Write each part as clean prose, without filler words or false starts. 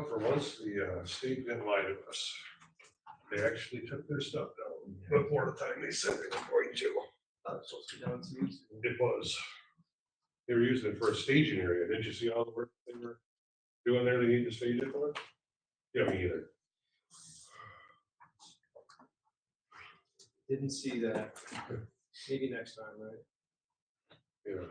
Well, for once, the state didn't lie to us. They actually took their stuff down before the time they said they were going to. That's supposed to be down some weeks ago. It was. They were using it for a staging area. Didn't you see all the work they were doing there? They need to stage it for? Yeah, me either. Didn't see that. Maybe next time, right? Yeah.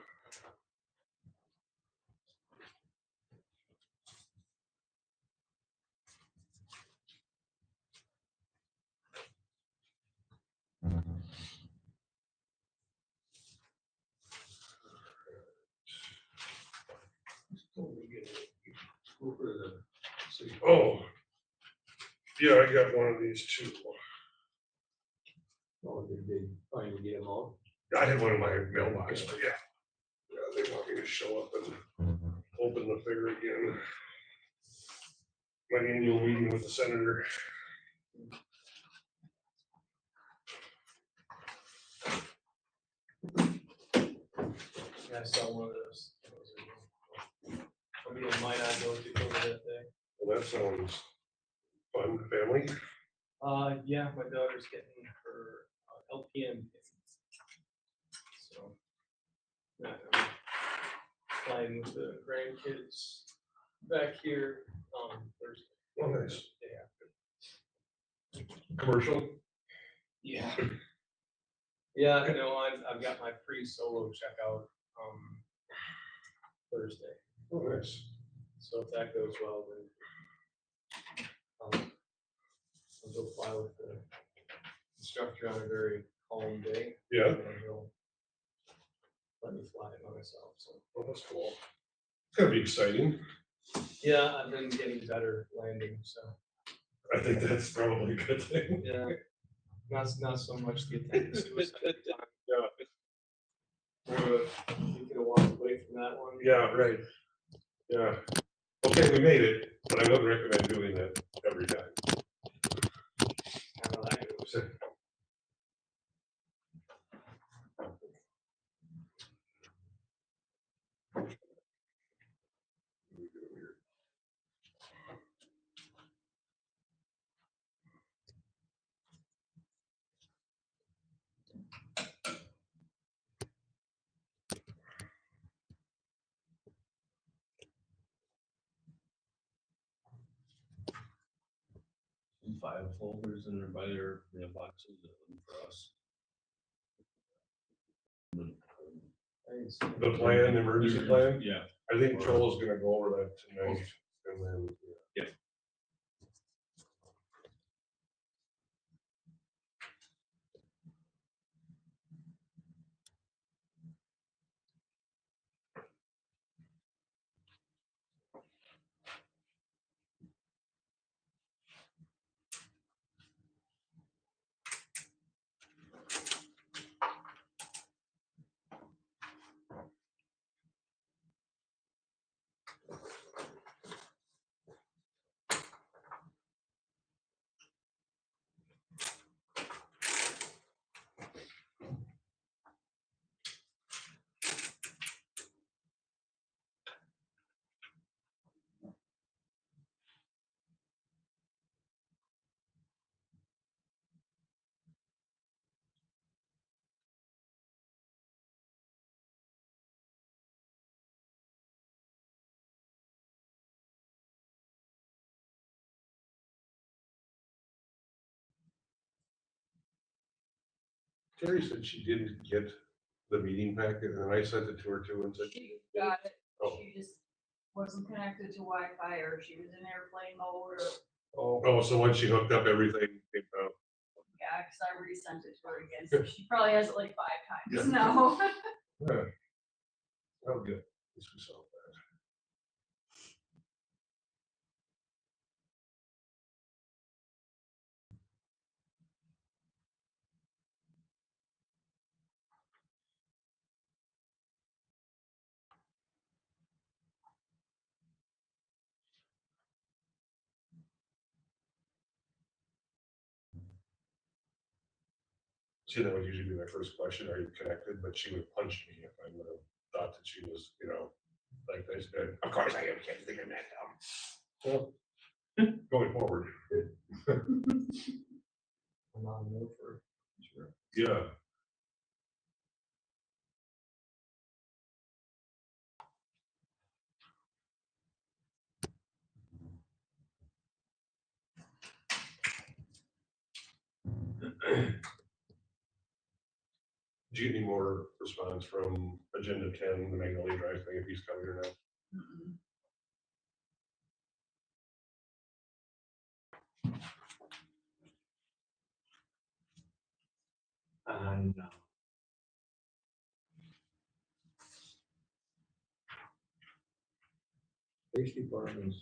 Oh, yeah, I got one of these too. Oh, did they finally get them out? I had one in my mailbox, but yeah. Yeah, they want me to show up and open the figure again. My annual meeting with the senator. Yeah, I saw one of those. I mean, I might not go to go to that day. Well, that sounds fun, family. Yeah, my daughter's getting her LPN. So, yeah, I'm playing with the grandkids back here on Thursday. Oh, nice. Day after. Commercial? Yeah. Yeah, no, I've got my free solo checkout Thursday. Oh, nice. So if that goes well, then I'll go fly with the instructor on a very calm day. Yeah. And then he'll let me fly it by myself. So Oh, that's cool. It's gonna be exciting. yeah, I've been getting better landing. So I think that's probably a good thing. yeah, not so much the attempted suicide time. Yeah. You could have walked away from that one. Yeah, right. Yeah. Okay, we made it, but I wouldn't recommend doing that every time. How that goes. File folders in their by their mailboxes for us. The plan, the emergency plan, Yeah. I think Joel's gonna go over that tonight and then. Yeah. Terry said she didn't get the meeting packet, and then I sent it to her too and said. She got it, Oh. she just wasn't connected to Wi-Fi, or she was in airplane mode, or, Oh, so once she hooked up everything, came out. yeah, cause I resent it to her again, so she probably has it like 5 Yeah. times now. Yeah. Oh, good. At least we solved that. See, that would usually be my first question, are you connected? But she would punch me if I would have thought that she was, like I said, of course I am, can't think I'm that dumb. Well, going forward. I'm on the move for sure. Yeah. Do you get any more response from Agenda 10, the Magnolia Drive thing, if he's coming or not? Mm-mm. And police departments.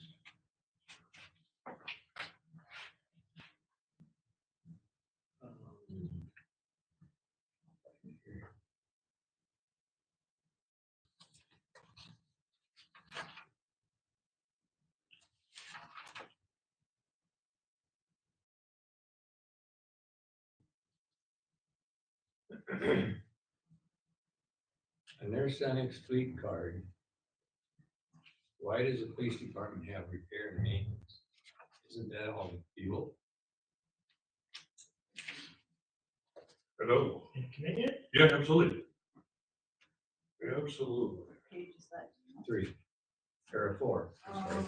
And their Senex fleet card. Why does the police department have repair and maintenance? Isn't that all fuel? Hello? Canadian? Yeah, absolutely. Absolutely. Page is that? 3 or 4. sorry.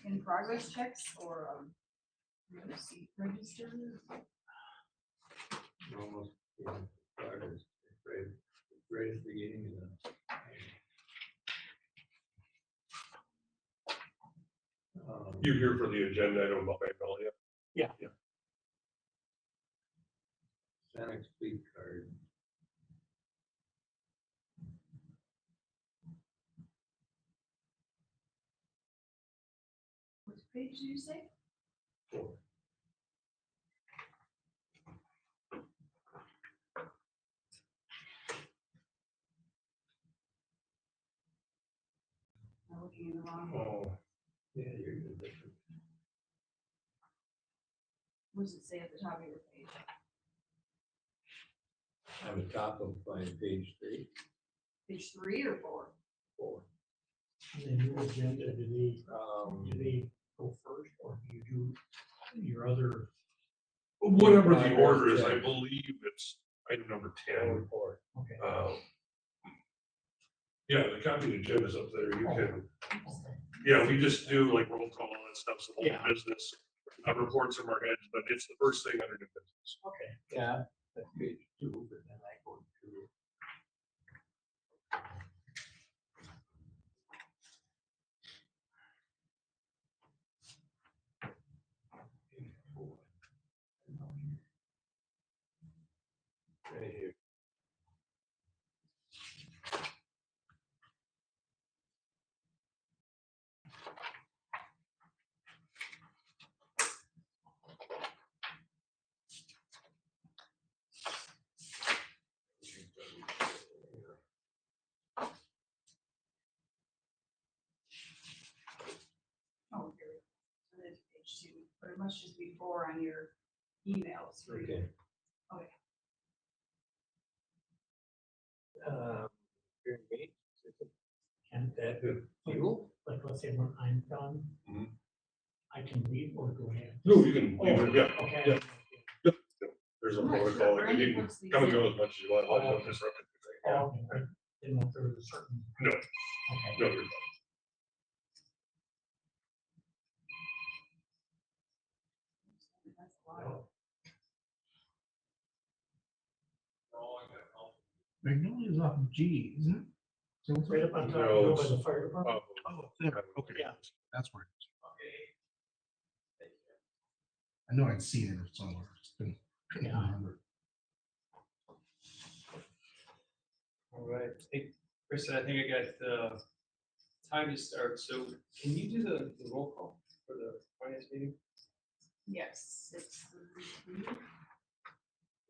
In progress checks or, receipt register? Almost, yeah, progress, right at the beginning of the. You're here for the agenda item about Magnolia? Senex fleet card. Which page did you say? 4. I'm looking in the wrong one. Oh, Yeah, you're different. What does it say at the top of your page? On the top of my page 3, Page 3 or 4? 4. And then your agenda, do Um, they go first or do you do your other? whatever the order is, I believe it's item number 10. report. Okay. Yeah, the copy of the agenda is up there. You can, yeah, we just do like roll call and stuff, so the Yeah. whole business. Reports from our heads, but it's the first thing under new business. Okay. Yeah, that's page 2, but then I go to. Page 4. Right here. Oh, here. So there's page 2, but it must just be 4 on your emails. for you. Okay. Okay. Here in me, And that fuel? like, let's say when I'm done, Mhm. I can leave or go ahead. No, you can, leave it, yeah, Okay. there's a I'm not sure protocol, like, Brandon you can puts these come and in. go as much as you want, but don't disrupt it. Yeah. Oh, okay. I didn't know if there was a certain. No. Okay. No, you're fine. That's a lot. Magnolia's off of G, isn't it? So it's right up on top, No, you know, by it's- the fire department. Oh, Okay, yeah. That's where it is. I know I'd seen it somewhere. Just couldn't Yeah. remember. All right, hey, Kristen, I think I got the time to start, so can you do the roll call for the finance meeting? Yes, it's.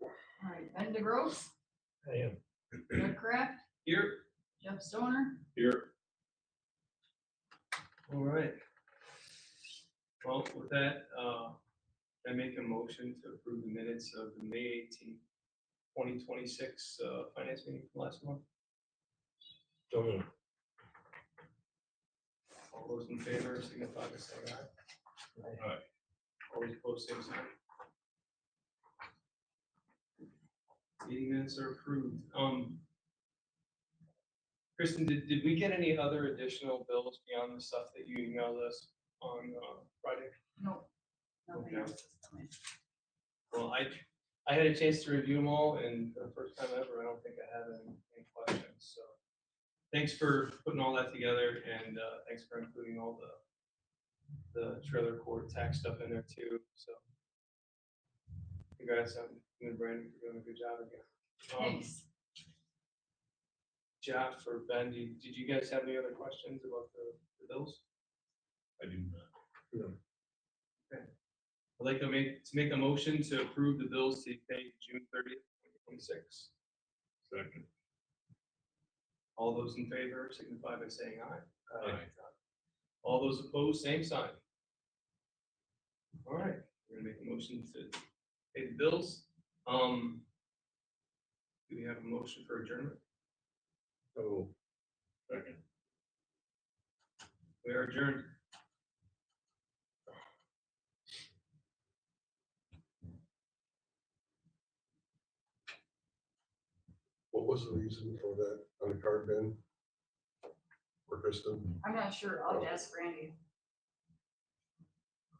All right, Ben DeGrosse, I am. Doug Kraft, Here. Jeff Stoner, Here, All right. Well, with that, I make a motion to approve the minutes of the May 18th, 2026 finance meeting from last month. So, All those in favor signify by saying aye. All those opposed, same sign. Meeting minutes are approved. Kristen, did we get any other additional bills beyond the stuff that you emailed us on Friday? No, nothing Okay. else is coming. Well, I had a chance to review them all, and for the first time ever, I don't think I have any questions, so. Thanks for putting all that together, and thanks for including all the trailer court tax stuff in there too, so. Congrats on you and Brandon for doing a good job again. Thanks. Jeff or Ben, did you guys have any other questions about the bills? I do not. I'd like to make a motion to approve the bills to be paid June 30th, 2026. Second. All those in favor signify by saying aye. Aye. All those opposed, same sign. All right, we're gonna make a motion to pay the bills. Do we have a motion for adjournment? Oh. Second. We are adjourned. What was the reason for that on the card, Ben? For Kristen? I'm not sure. I'll have to ask Randy.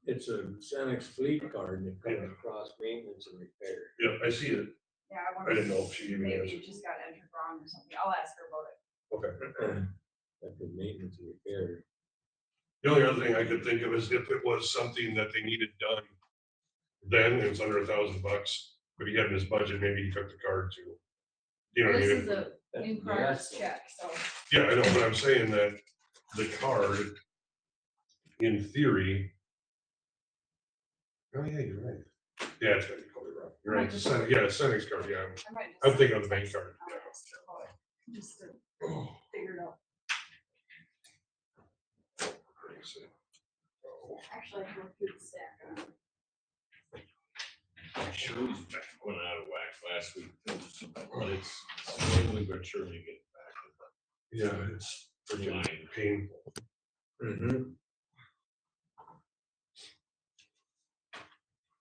It's a Cenex fleet card that Yeah. comes across maintenance and repair. Yeah, I see it. Yeah, I I wonder. didn't know if she gave me an Maybe answer. it just got entered wrong or something. I'll ask her about it. Okay. That's the maintenance and repair. The only other thing I could think of is if it was something that they needed done, then it's under $1,000, but he had in his budget, maybe he took the card too. You know what I This mean? is a in progress check, so. Yeah, I know, but I'm saying that the card, in theory. Oh, yeah, you're right. Yeah, it's gotta be totally wrong. You're right, it's Cenex, yeah, it's Cenex card, yeah. I might just. I'm thinking of the bank card, I'll yeah. ask her about it, just to Oh, figure it out. crazy. Oh. Actually, I have a good stack on it. Shirley's back went out of whack last week, too, but it's slowly but surely getting back. Yeah, it's freaking Line. painful. Mm-hmm.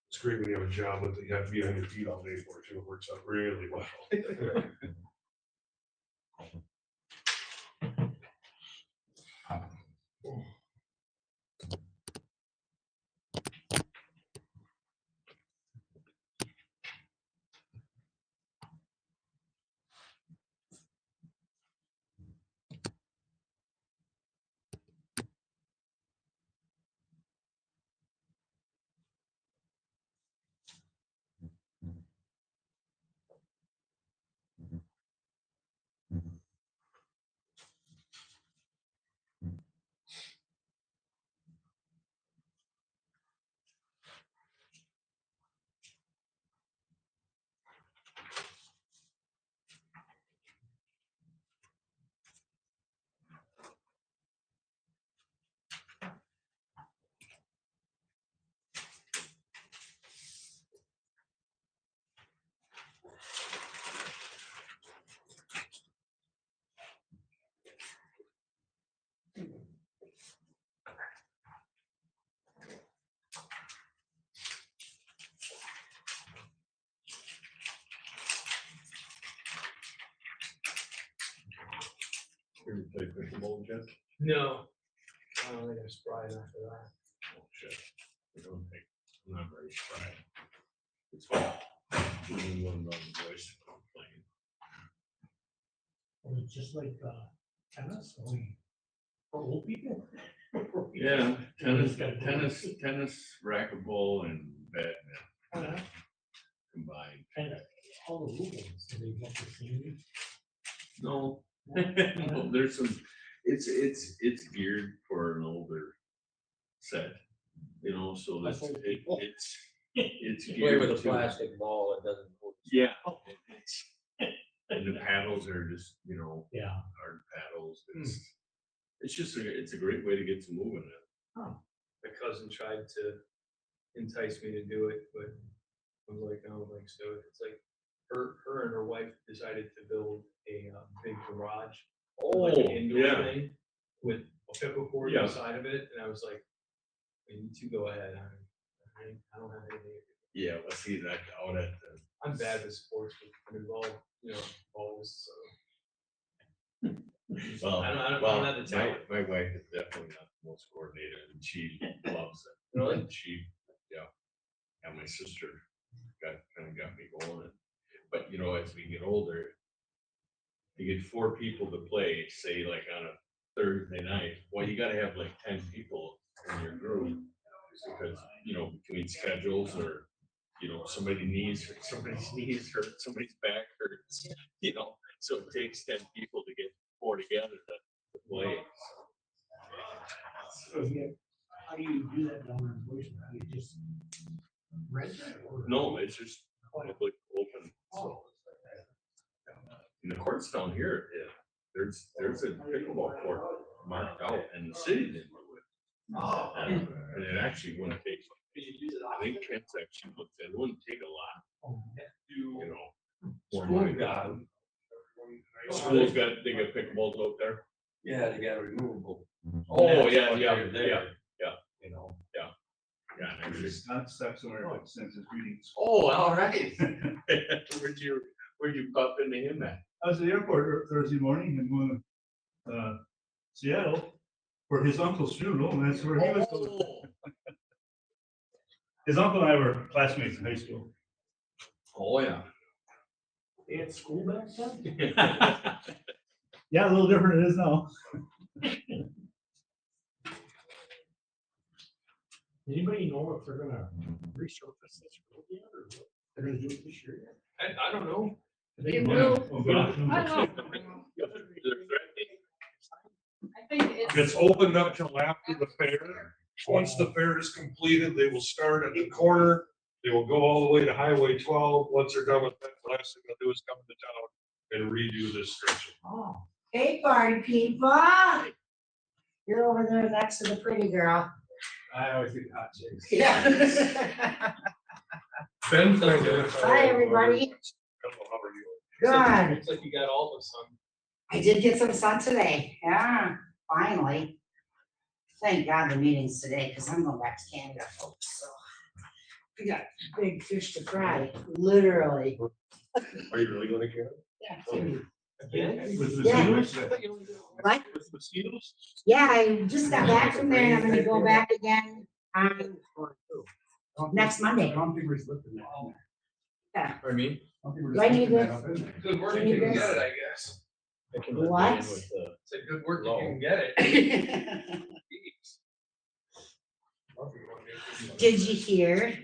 It's great when you have a job that you have to be on your feet all day for too. It works out really well. You ever play pickleball, Jeff? No. I don't think I'm spry enough for that. Oh, shit. I don't think, I'm not very spry. It's fun. Doing one on the voice playing. Well, it's just like, tennis, only for old people. Yeah, tennis, Got tennis, racquetball and badminton combined. And all the rules, do they look the same? No, no, there's some, it's geared for an older set, you know, so That's that's, old people. it's Play geared with a to. plastic ball, it doesn't. Yeah. And the paddles are just, you know, Yeah. hard paddles, it's just, it's a great way to get some movement in. My cousin tried to entice me to do it, but I was like, no, like, so it's like, her and her wife decided to build a big garage, like an indoor thing with a pickle cord Yeah. inside of it, and I was like, You two go ahead. I don't have anything. Yeah, let's see that out at the. I'm bad with sports, but I'm involved, balls, so. Well, I don't well, have the talent. my wife is definitely not the most coordinated and she loves it. Really? And she, yeah. And my sister kind of got me going. But as we get older, you get 4 people to play, say like on a Thursday night, well, you gotta have like 10 people in your group. Because, between schedules or, somebody's knees hurt, somebody's back hurts, so it takes 10 people to get 4 together to play. So, yeah, how do you do that down in Boise? How do you just rent it or? No, it's just public open, so. And the courts down here, there's a pickleball court marked out and the city didn't do it. Oh. And it actually wouldn't take, I think Kent's actually looked at, it wouldn't take a lot, more School money. got 'em. School's they got pickleballs out there. Yeah, they got removable. Oh, yeah, But yeah, they're there, yeah. Yeah, and actually. It's not stuck somewhere like since his readings. Oh, all right. Where'd you pop into him at? I was at the airport Thursday morning and going to Seattle for his uncle's funeral, and that's where he was going. His uncle and I were classmates in high school. Oh, yeah. They had school back then? Yeah, a little different it is now. Anybody know if they're gonna resurface this road yet or what they're gonna do it this year yet? I don't know. It Yeah. will. Oh, good. I don't know. I think It's opened up till after the fair. Once the fair is completed, they will start at the corner. They will go all the way to Highway 12. Once they're done with that, the last thing they'll do is come to town and redo this stretch. Oh, hey, party people. You're over there next to the pretty girl. I always get hot chicks. Yeah. Ben, Hi, everybody. Hello, how are you? Good. Looks like you got all the sun. I did get some sun today. Yeah, finally. Thank God the meeting's today, because I'm going back to Canada, folks, so. We got big fish to fry, literally. Are you really going to Canada? Yeah. Again? With Yeah. mosquitoes? What? With mosquitoes? Yeah, I just got back from there, and I'm gonna go back again on next Monday. Yeah. For me? Do I need this? Good work You if you need can this? get it, I guess. What? Said good work if you can get it. Did you hear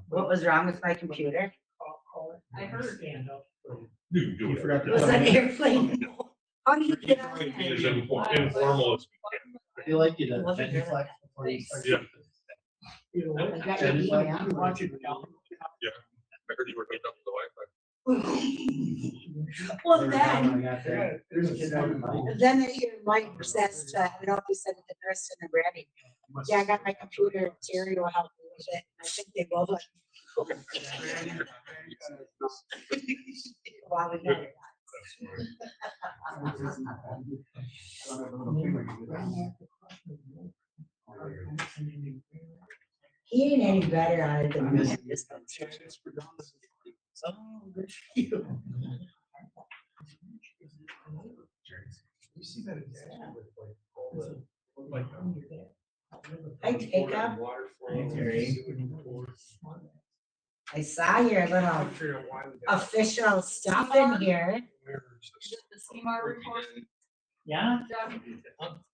what was wrong with my computer? I heard. You do You it. forgot It was an airplane. How do you get on Try and be as there? informal as we They like you to Look at genuflect before you start. Yeah. I got your email. Watch it down. can. I heard you were getting up to the Wi-Fi. Well, then, There's a kid on the mic. then your Mike says, I don't know if you said it to Kristen or Brandy. Yeah, I got my computer, Terry will help me with it. I think they both. While we got it. He ain't any better at it than me. at this point. Oh, good for you. Hi, Jacob. I saw your little official stuff in here. The CMAR report, Yeah? Doug,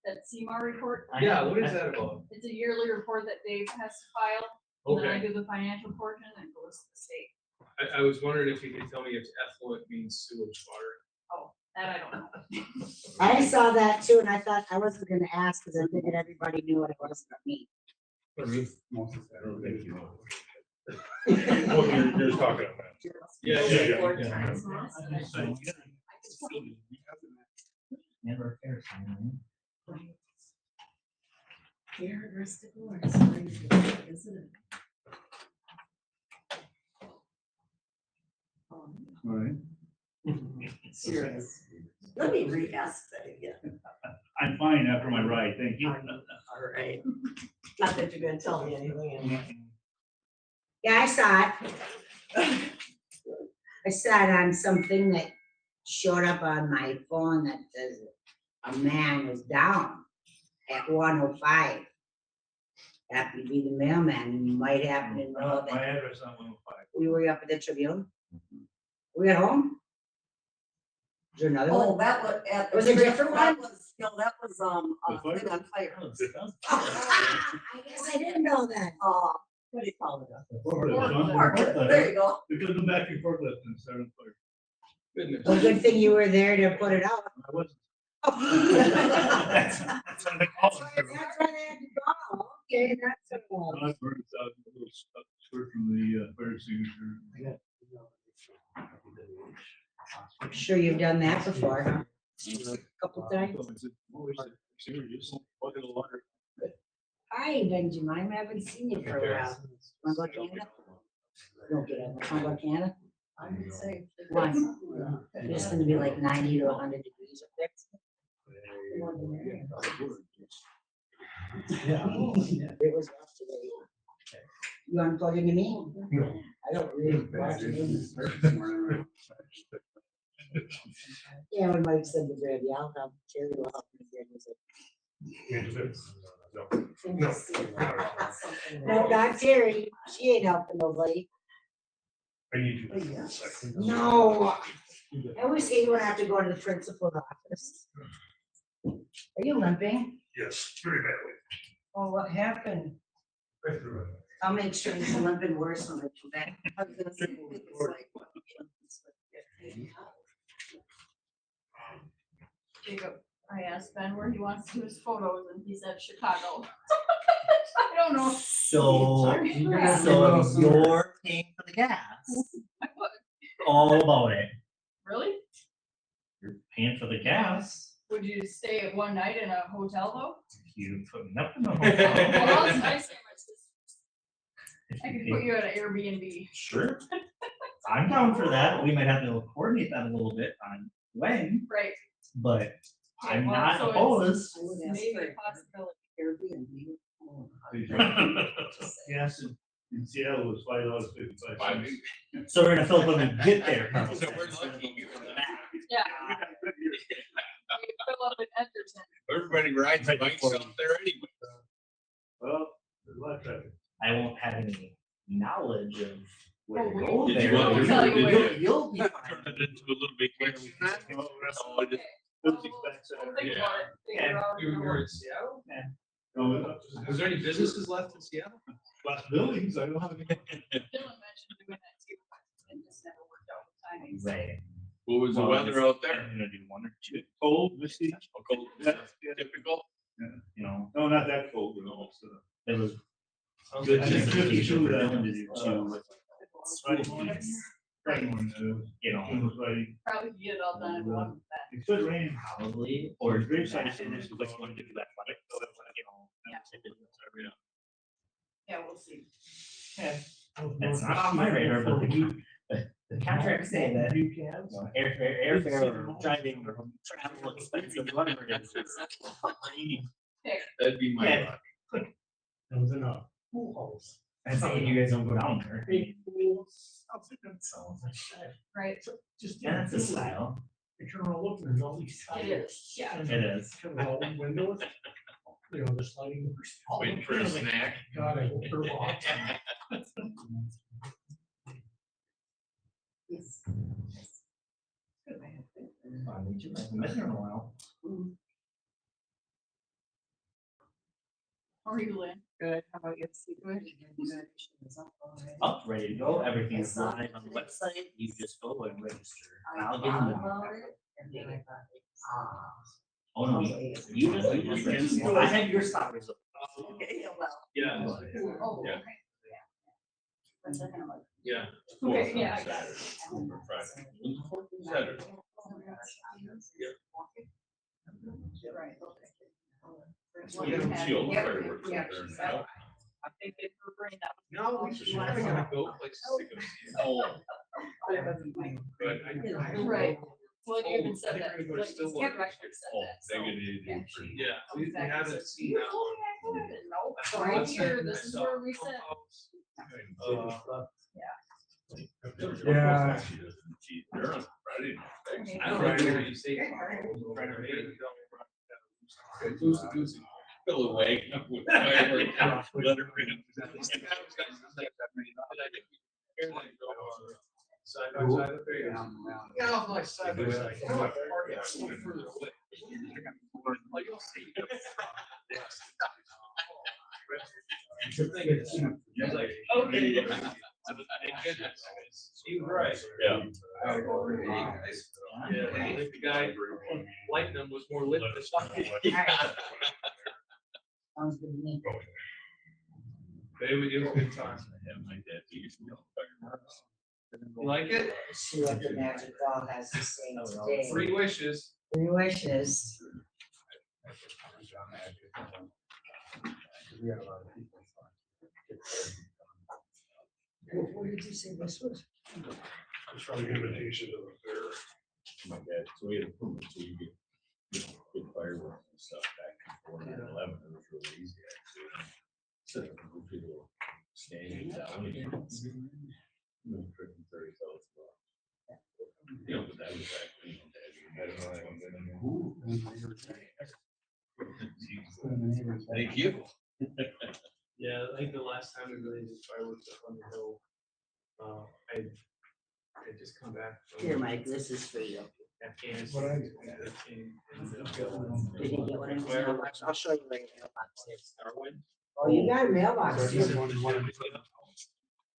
that CMAR report, Yeah, what is that about? it's a yearly report that Dave has to file. And then I Okay, do the financial portion and it goes to the state. I was wondering if you could tell me if effluent means sewage water. Oh, that I don't know. I saw that too, and I thought I wasn't gonna ask because I figured everybody knew what it was for me. For me, I don't think you know. Well, you're just talking about that. Yeah, yeah, yeah. Report. Yeah. It's not- I just want- Never cares. Here, rest of yours. Isn't it? Right. Serious. Let me re-ask that again. I'm fine after my ride, thank you. All right. Not that you're gonna tell me anything. Yeah, I saw it. I saw it on something that showed up on my phone that says a man was down at 105. Happy to be the mailman. You might happen to know My that address on 105. we were up at the Tribune. We at home? Is there another Oh, one? that was at. Was it a different that one? was- No, that was, The thing on fire. I guess I didn't know that. What do you call it? Forklift, There you go. We could go back and forklift and start on fire. Goodness. Well, good thing you were there to put it out. I wasn't. That's why they had to go. Okay, that's all. I burned it out, a little stuff, squirt from the fire extinguisher. I'm sure you've done that before, huh? A couple times. Serious. Look at the water. Hi, Benjamin. I haven't seen you for a while. Wanna go to Canada? Don't get up. Wanna go to Canada? I would say. Why? It's gonna be like 90 to 100 degrees up there. It was rough today. You wanna plug into me? No. I don't really watch the news. Yeah, when Mike said to Brady, I'll help, Terry will help me. Brady was like, no, not Terry. She ain't helping nobody. I need you for a second. No. I always hate when I have to go to the principal's office. Are you limping? Yes, very badly. Oh, what happened? Right through it. I'll make sure he's limping worse when I come back. I was gonna say, it's like, what? Jacob, I asked Ben where he wants to do his photos and he said Chicago. I don't know. So, Sorry. so you're paying for the gas. I would. All about it. Really? You're paying for the gas. Would you stay at one night in a hotel though? You put me up in the Well, hotel. I say my sister. I could put you at an Airbnb. Sure. I'm down for that. We might have to coordinate that a little bit on when, Right. but I'm Well, not so it's- opposed. I would ask Maybe for a possibility. Airbnb. Gas in Seattle was $5.55. Five. So we're gonna fill up when we get there. Carlos. So we're lucky you're back. Yeah. You fill up at Edgerton. Everybody rides bikes out there anyway. Well, there's a lot of traffic. I won't have any knowledge of where to Oh, go Did you there. want to- tell you where. You'll be Turn fine. it into a little vacation. Oh, that's- Oh, it is- We'll Those expenses are- think about it. Figure out You're in Seattle? No, Was there any businesses left in Seattle? last buildings, I don't have any. Dylan mentioned doing that too, and just never worked out with timing. Right. What was the Well, weather out there? I'm gonna do one or two, Cold, misty. How cold? Yeah, yeah. Typical? you know, No, not that cold, but almost. it was. Sounds Good, like just you- 52 for then. Dylan to do two with Friday school morning. kids, Friday morning, you know, it was Friday. Probably get it all done in one with that. It could rain. probably, or Or grapes, I that, didn't and do like that. want to do that, like, you know, Yeah. say business every day. Yeah, we'll see. It's not on my radar, but the contracts say that, You you can. know, airfare or driving or travel expenses, whatever it is. That'd be my Yeah. luck. That was enough. Pool house. I say you guys don't go down there. Big pools. So, Right. Just. yeah, that's the style. You turn around, look, and there's all these. It is, yeah. And It is. kind of all the windows. You know, the sliding doors. all Waiting the for a kind of like, snack. God, I hope they're locked. Yes. I need you, I haven't been here in a while. How are you, Lynn? Good, how about you? Good. Up, ready to go, everything is live on the website, you just go and register. And I'll give them. Oh, no, you just register. I have your spot reserved. Okay, well. Yeah. Oh, Yeah. okay. For a second, I'm like, Yeah. Okay, yeah, I got it. Saturday. Or Friday. Saturday. Right, okay. You don't see all the Yep, fireworks yeah, out there she now. said, I think they were bringing that. No, we should probably gonna go places to go see it. Oh. But I- Right. Well, you even said I think that, we're gonna go to like, Stillwater. Skid Record said Oh, that, so. they could do Yeah. pretty. Yeah, we Back and haven't said, seen that one. Nope, So right that's here, it. this is where we said. Yeah. They're on Friday. I don't know where you say. Fill a wagon up with fireworks, let it rip. Side by side up there. Yeah, I'm like side by side. You know what, party, I'm a little further away. Oh, you'll see. He's like, okay. He was right. Yeah. Yeah, I think the guy lighting them was more lit than something. Sounds good to me. It was a good time. My dad used to yell fireworks. You like it? See what the magic ball has to say today. 3 wishes. 3 wishes. What did you say this was? It's from the invitation to the fair. My dad, so we had a permit, so you get good fireworks and stuff back before 9/11. It was really easy actually. So people standing down. You know, freaking $30,000. You know, but that was back then. Thank you. Yeah, I think the last time we really did fireworks up on the hill, I just come back. from Here, Mike, this is for you. Afghanistan. Did you get one in the mailbox? I'll show you where your mailbox is. Darwin. Oh, you got a mailbox too.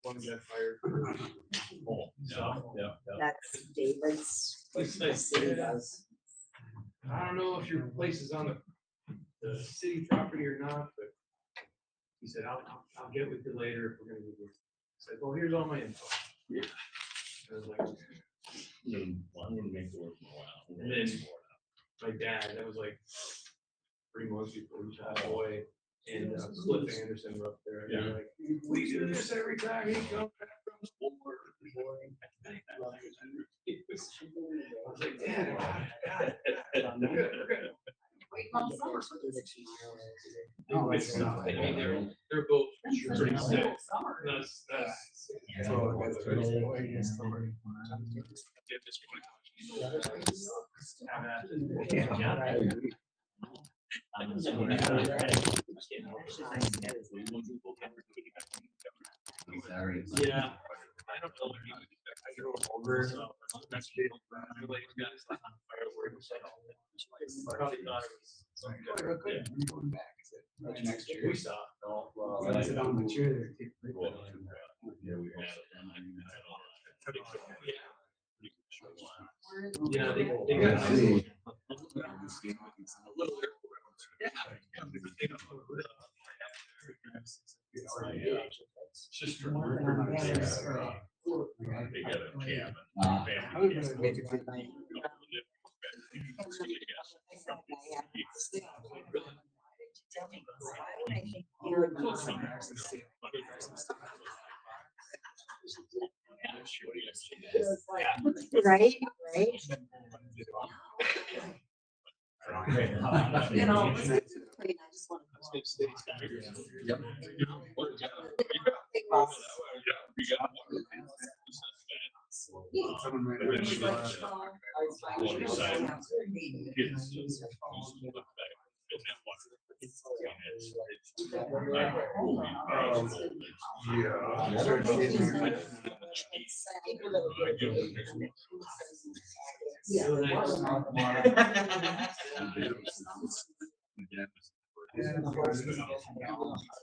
One got fired. Oh, yeah. That's David's. The city does. I don't know if your place is on the city property or not, but he said, I'll get with you later if we're gonna do this. I said, well, here's all my info. Yeah. I was like, Well, I'm gonna make it work for a while. and then my dad, that was like 3 months before he passed away, and Cliff Anderson were up there, and they're like, we do this every time he comes back from sport. I was like, Dad, got it. We're good. Wait, Mom, summer. I mean, they're both pretty sick. That's. Yeah. I don't know. I drove over. That's the guys like fireworks. Probably thought it was. Next year. We saw. I sit on the chair there. Yeah, we had Yeah, they got. Sister. They got a cabin. I was gonna make it good night. Right, right. You know.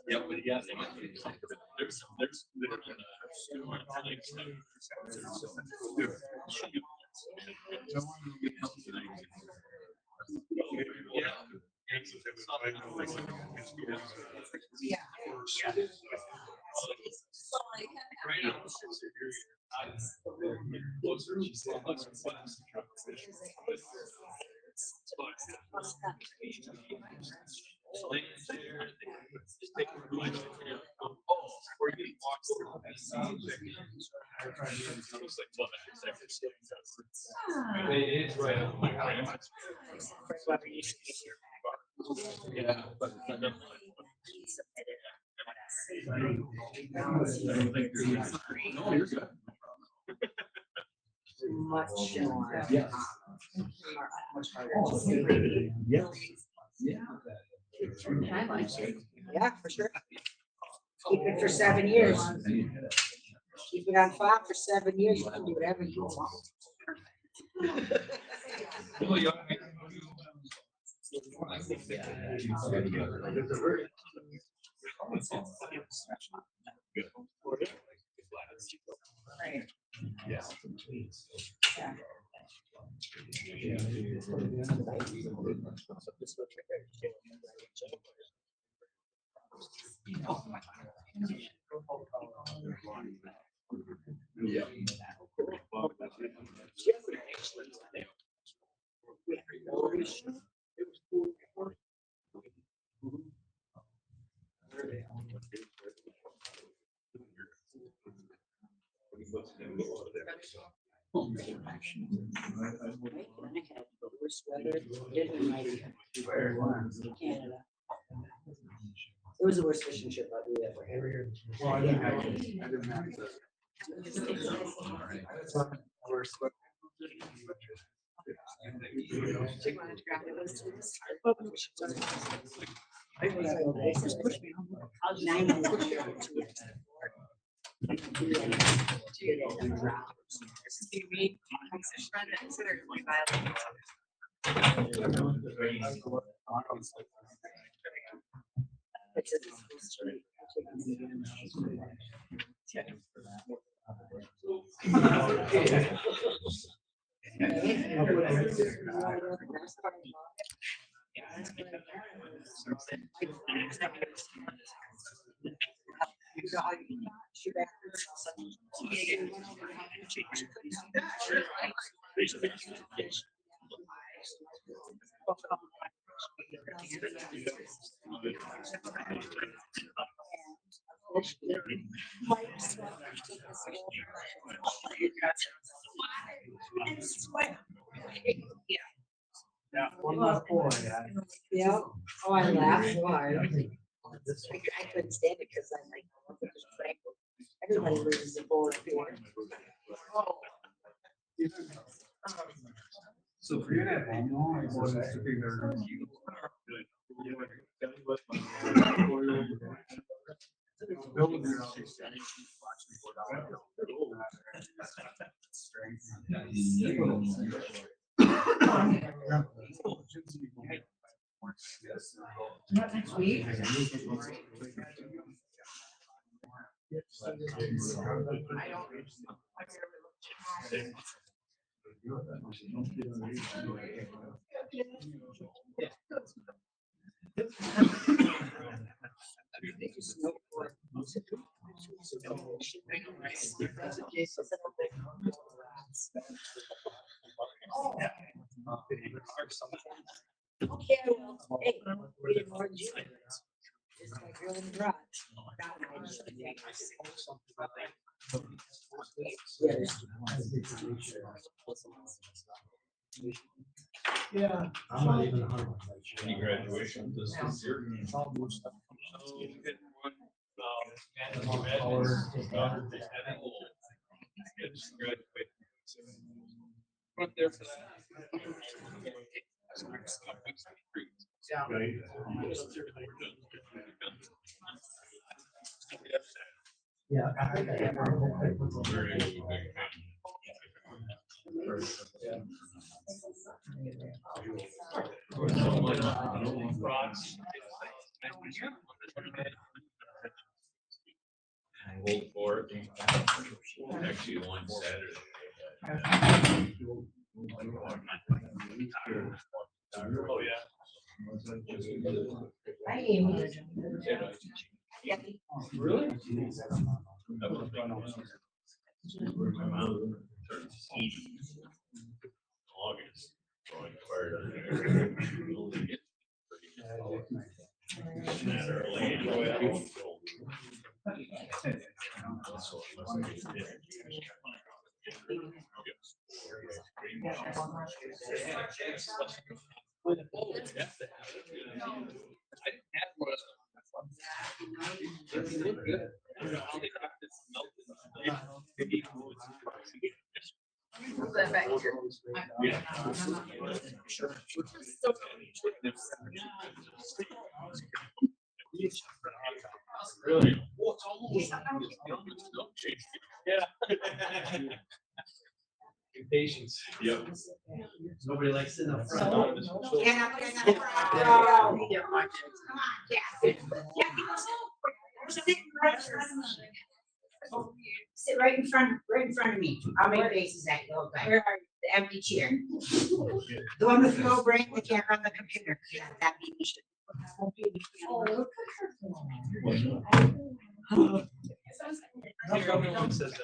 Yeah, but yeah, there's It's right on my grandma's. Yeah, but. No, you're good. Much more. Yes. Much harder. Yes. Yeah. I like it. Yeah, for sure. Keep it for 7 years. Keep it on file for 7 years. You can do whatever you want. Right. Yeah. Yeah. Worst weather in my Canada. It was the worst fishing trip I've ever had. Well, I didn't have Yeah. Oh, I laughed so hard. I couldn't stand it because I'm like, everybody loses a bowl of beer. So for you to have home, I was to be there. Not next week. Okay, well, hey, we did more than you did. It's my girl in the garage. Yeah. I'm not even 100%. Any graduation this year? Right there for that. Yeah. I think I have. Hold for it. Actually, one Saturday. Oh, yeah. Hi, Amy. Really? That was my mom turned 80 August. So I inquired on there. So unless they did. Really? Yeah. Patience. Yep. Nobody likes sitting up front. on this whole- Get up in the front row. Come on, Kathy. Sit right in front of me. I'll make faces at you. Okay. Where are you? The empty chair. The one with no brain that can't run the computer. Yeah, that be me. Everyone says that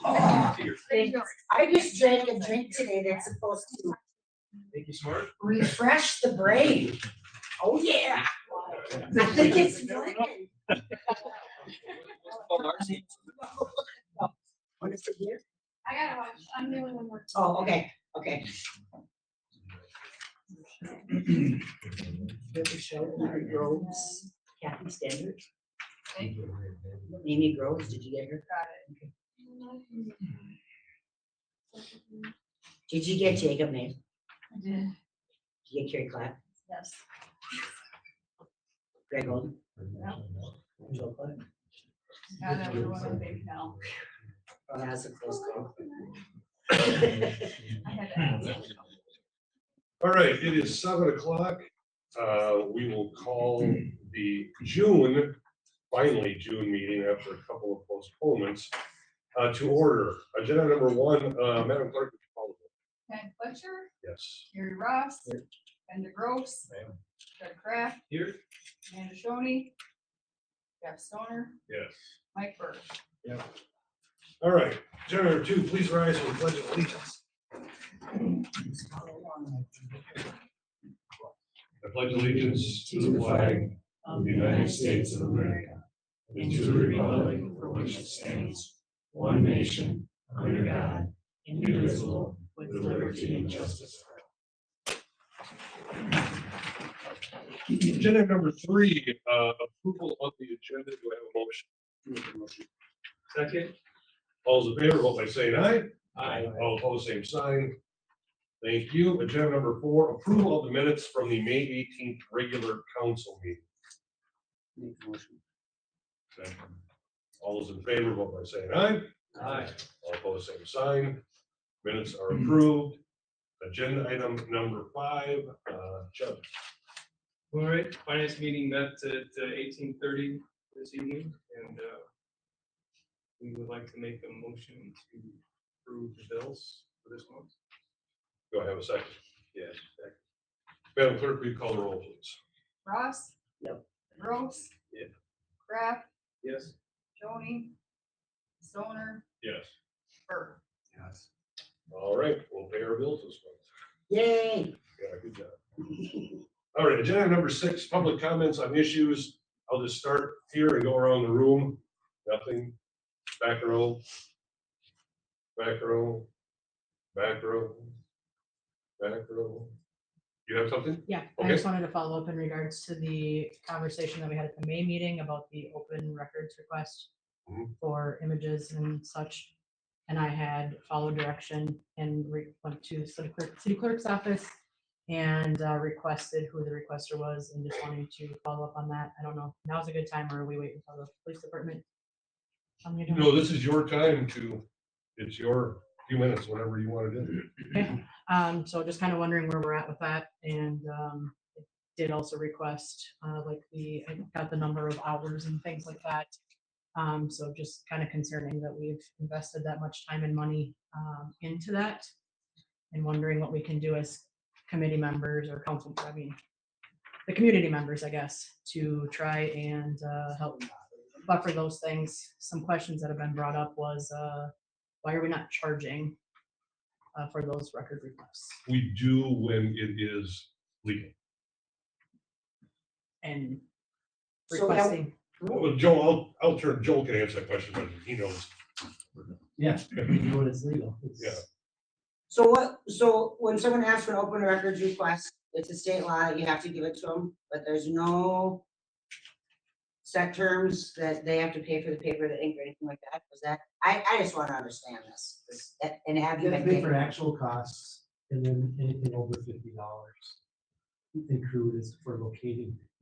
about you. I just drank a drink today that's supposed to Make you smart. refresh the brain. Oh, yeah. I think it's working. Oh, Marcy. What is it here? I gotta watch, I'm the only one working. Oh, okay, okay. River Show, Larry Groves, Kathy Standard. Amy Groves, did you get her? Did you get Jacob name? I did. Did you get Carrie Clapp? Yes. Greg Golden? Yeah. Joe Clark? Got everyone in big now. Oh, that's a close call. I had to ask. All right, it is 7:00. We will call the finally June meeting after a couple of postponements to order. Agenda number 1, Madam Clerk, would you call the roll? Ken Fletcher, Yes. Gary Ross, Ken DeGrosse, Fred Kraft, Here. Amanda Shoney, Jeff Stoner, Yes. Mike Burke. All right, agenda number 2, please rise for the pledge of allegiance. I pledge allegiance to the flag of the United States of America and to the republic for which it stands, one nation, under God, indivisible, with liberty and justice for all. Agenda number 3, approval of the agenda. Do I have a motion? Second. All those in favor, vote by saying aye. Aye. All opposed, same sign. Thank you. Agenda number 4, approval of the minutes from the May 18th regular council meeting. Make the motion. Second. All those in favor, vote by saying aye. Aye. All opposed, same sign. Minutes are approved. Agenda item number 5, Chuck. All right, finance meeting met at 18:30 this evening, and we would like to make a motion to approve the bills for this month. Do I have a second? Yes. Madam Clerk, will you call the roll, please? Ross? Yep. Gross? Yeah. Kraft, Yes. Shoney, Stoner, Yes. Burke. Yes. All right, we'll pay our bills this month. Yay. Yeah, good job. All right, agenda number 6, public comments on issues. I'll just start here and go around the room. Nothing. Back row. Back row. Back row. Back row. You have something? Yeah, I Okay. just wanted to follow up in regards to the conversation that we had at the May meeting about the open records request Mhm. for images and such. And I had followed direction and went to city clerk's office and requested who the requester was and just wanting to follow up on that. I don't know, if now's a good time or are we waiting until the police department? on the agenda? No, this is your time it's your few minutes, whatever you want to do. Okay, so just kind of wondering where we're at with that, and I did also request, I got the number of hours and things like that. So just kind of concerning that we've invested that much time and money into that, and wondering what we can do as committee members or council, I mean, the community members, I guess, to try and help buffer those things. Some questions that have been brought up was, why are we not charging for those record requests? We do when it is legal. And So requesting, Well, Joel, Joel can answer that question, but he knows. Yeah, we do it as legal. It's- Yeah. So when someone asks for an open records request, it's a state law, you have to give it to them, but there's no set terms that they have to pay for the paper, the ink, or anything like that. Was that, I just want to understand this, and have you You been have to pay for getting? actual costs, and then anything over $50 accrued is for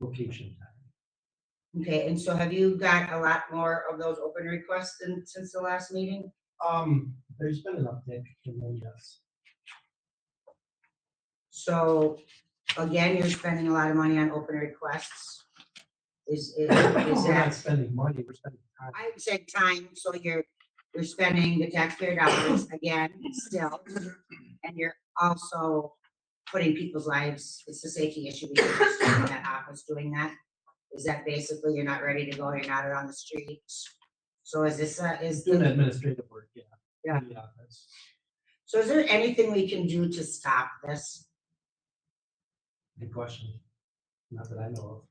location time. Okay, and so have you got a lot more of those open requests since the last meeting? There's been an uptick, and then yes. So, again, you're spending a lot of money on open requests. Is We're not that, spending money, we're spending time. I said time, so you're spending the taxpayer dollars again, still. And you're also putting people's lives, it's a safety issue because you're still in that office doing that. Is that basically you're not ready to go, you're not out on the streets? So is this, is, Doing administrative work, yeah. Yeah. in the office. so is there anything we can do to stop this? Good question. Not that I know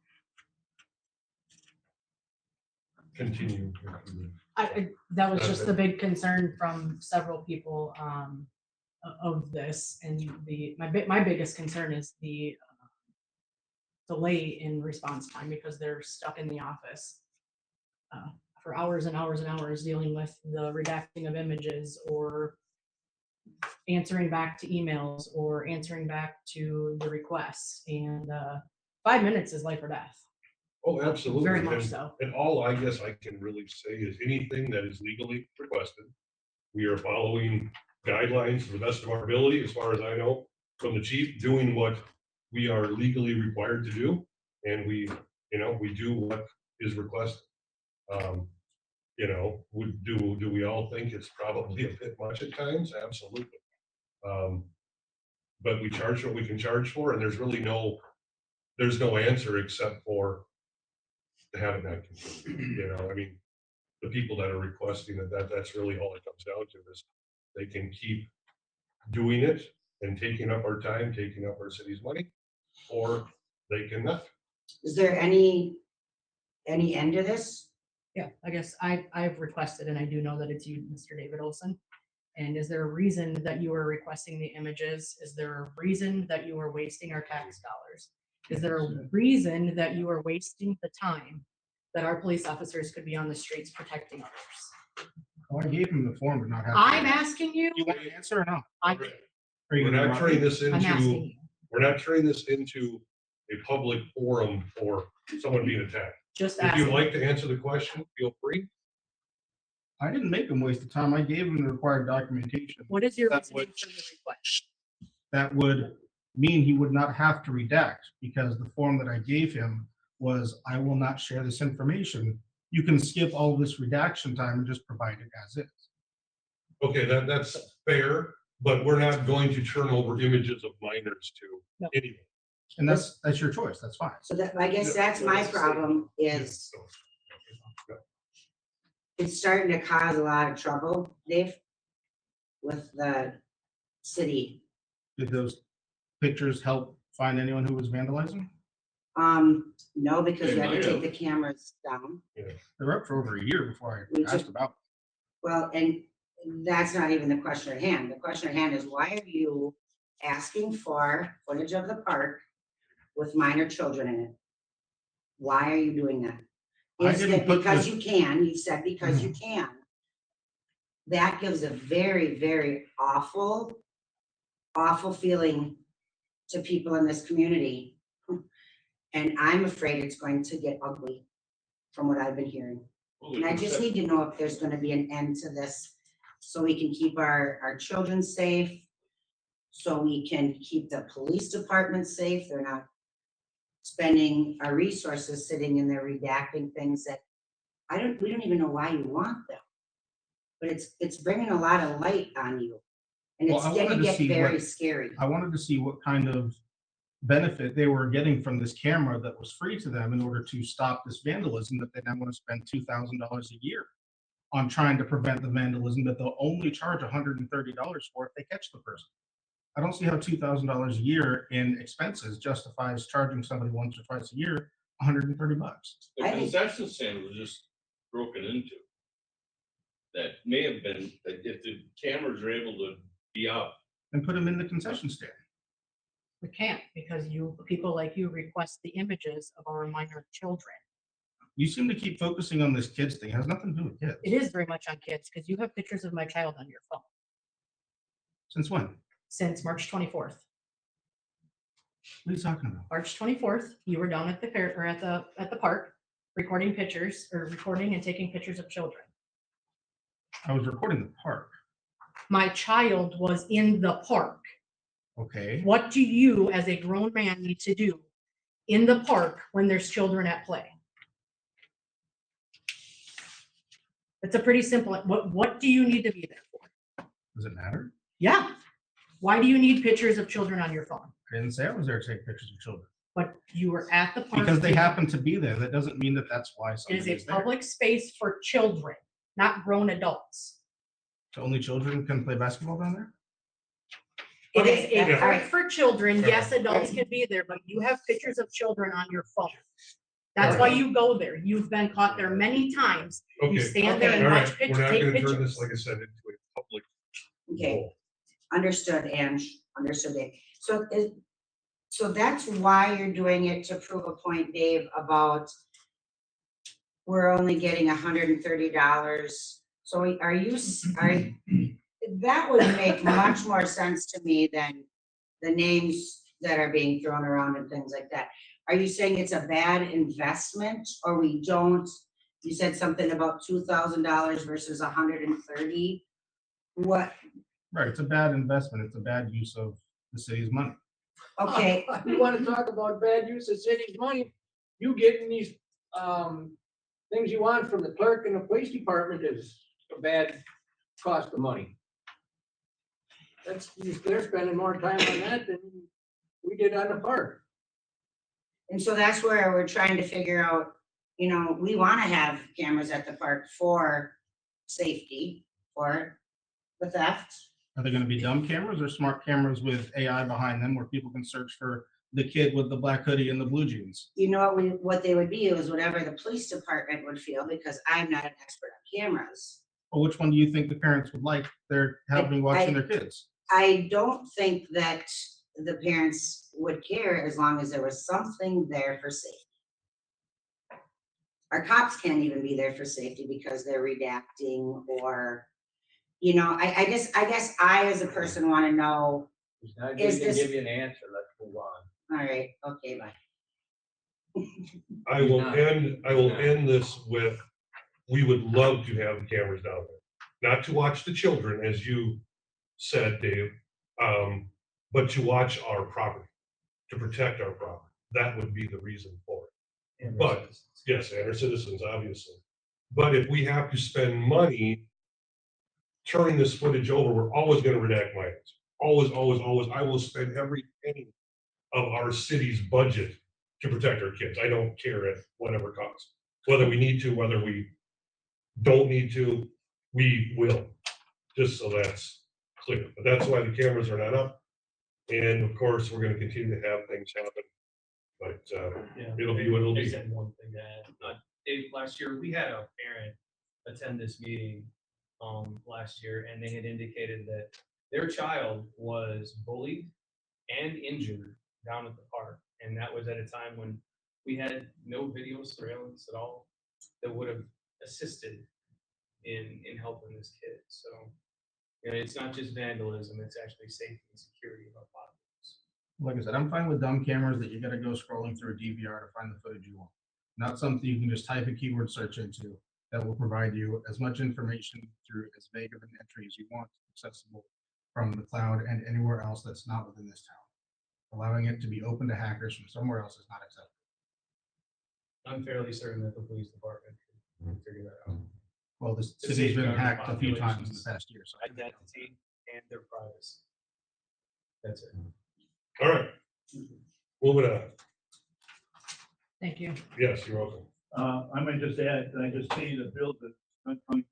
Continue. That was just the big concern from several people, of this, and my biggest concern is the delay in response time, because they're stuck in the office for hours and hours and hours dealing with the redacting of images, or answering back to emails, or answering back to the requests, and 5 minutes is life or death. Oh, absolutely. Very much And- so. And all I guess I can really say is anything that is legally requested, we are following guidelines to the best of our ability, as far as I know, from the chief, doing what we are legally required to do. And we do what is requested. Do we all think it's probably a bit much at times? Absolutely. But we charge what we can charge for, and there's no answer except for to have it not continue. I mean, the people that are requesting that's really all it comes down to, is they can keep doing it and taking up our time, taking up our city's money, or they cannot. Is there any end to this? Yeah, I guess I've requested, and I do know that it's you, Mr. David Olson. And is there a reason that you are requesting the images? Is there a reason that you are wasting our tax dollars? Is there a reason that you are wasting the time that our police officers could be on the streets protecting others? Oh, I gave him the form, but not have. I'm asking you. You want an answer or no? I'm We're not turning this asking into, you. we're not turning this into a public forum for someone being attacked. Just If you'd asking. like to answer the question, feel free. I didn't make him waste the time. I gave him the required documentation. What is your That reasoning would- for the request? That would mean he would not have to redact, because the form that I gave him was, I will not share this information. You can skip all this redaction time and just provide it as is. Okay, that's fair, but we're not going to turn over images of minors to No. anyone. And that's your choice. That's fine. So that, I guess that's my problem, is it's starting to cause a lot of trouble, Dave, with the city. Did those pictures help find anyone who was vandalizing? No, because They you had to might take have. the cameras down. They were up for over a year before We I asked just- about. Well, and that's not even the question at hand. The question at hand is, why are you asking for footage of the park with minor children in it? Why are you doing that? I Is didn't it put because the- you can? You said because you can. That gives a very, very awful feeling to people in this community. And I'm afraid it's going to get ugly from what I've been hearing. And I just need to know if there's gonna be an end to this, so we can keep our children safe, so we can keep the police department safe. They're not spending our resources sitting in there redacting things that we don't even know why you want them. But it's bringing a lot of light on you. And Well, it's I wanted gonna to get see very what- scary. I wanted to see what kind of benefit they were getting from this camera that was free to them in order to stop this vandalism that they now want to spend $2,000 a year on trying to prevent the vandalism that they'll only charge $130 for if they catch the person. I don't see how $2,000 a year in expenses justifies charging somebody once or twice a year $130. The I think- concession stand was just broken into. That may have been, that if the cameras are able to be up, And put them in the concession stand. We can't because people like you request the images of our minor children. You seem to keep focusing on this kids thing. It has nothing to do with kids. It is very much on kids because you have pictures of my child on your phone Since when? since March 24th. What are you talking about? March 24th, you were down at the fair or at the park recording pictures or recording and taking pictures of children. I was recording the park. My child was in the park. Okay. What do you, as a grown man, need to do in the park when there's children at play? It's a pretty simple, what do you need to be there for? Does it matter? Yeah. Why do you need pictures of children on your phone? I didn't say I was there to take pictures of children. But you were at the park. Because they happen to be there. That doesn't mean that that's why It is somebody a is there. public space for children, not grown adults. So only children can play basketball down there? It Okay, is a all park right. for children. Yes, adults can be there, but you have pictures of children on your phone. That's why you go there. You've been caught there many times. You Okay, stand there okay, and all watch right, pictures, we're not take gonna turn this, pictures. like I said, into a public. Okay, role. understood, Ange, understood it. So that's why you're doing it, to prove a point, Dave, about we're only getting $130. So are you, that would make much more sense to me than the names that are being thrown around and things like that. Are you saying it's a bad investment, or we don't, you said something about $2,000 versus 130? What, Right, it's a bad investment. It's a bad use of the city's money. okay, You wanna talk about bad use of city's money? You getting these, things you want from the clerk and the police department is a bad cost of money. They're spending more time on that than we did on the park. and so that's where we're trying to figure out, we wanna have cameras at the park for safety, for the theft. Are they gonna be dumb cameras or smart cameras with AI behind them where people can search for the kid with the black hoodie and the blue jeans? You know what they would be is whatever the police department would feel, because I'm not an expert on cameras. Well, which one do you think the parents would like? They're having watching their kids. I don't think that the parents would care as long as there was something there for safety. Our cops can't even be there for safety because they're redacting or, I guess I as a person want to know, It's not Is going to this- give you an answer, let's move on. all right, okay, bye. I will end this with, we would love to have the cameras down there. Not to watch the children, as you said, Dave, but to watch our property, to protect our property. That would be the reason for it. But, yes, and our citizens, obviously. But if we have to spend money turning this footage over, we're always gonna redact my answer. Always, always, always. I will spend every penny of our city's budget to protect our kids. I don't care at whatever cost. Whether we need to, whether we don't need to, we will, just so that's clear. But that's why the cameras are not up. And of course, we're gonna continue to have things happen. But Yeah. it'll be what it'll I be. just had one thing to add. Dave, last year, we had a parent attend this meeting, last year, and they had indicated that their child was bullied and injured down at the park. And that was at a time when we had no video surveillance at all that would have assisted in helping this kid. So, it's not just vandalism, it's actually safety and security of our properties. Like I said, I'm fine with dumb cameras that you gotta go scrolling through a DVR to find the footage you want. Not something you can just type a keyword search into that will provide you as much information through as vague of an entry as you want, accessible from the cloud and anywhere else that's not within this town. Allowing it to be open to hackers from somewhere else is not acceptable. I'm fairly certain that the police department can figure that out. Well, the To city's been safeguard hacked a few times in the populations. past year, so. Identity and their privacy. That's it. All right. Moving on. Thank you. Yes, you're welcome. I might just add, I just see the bill that Hunt County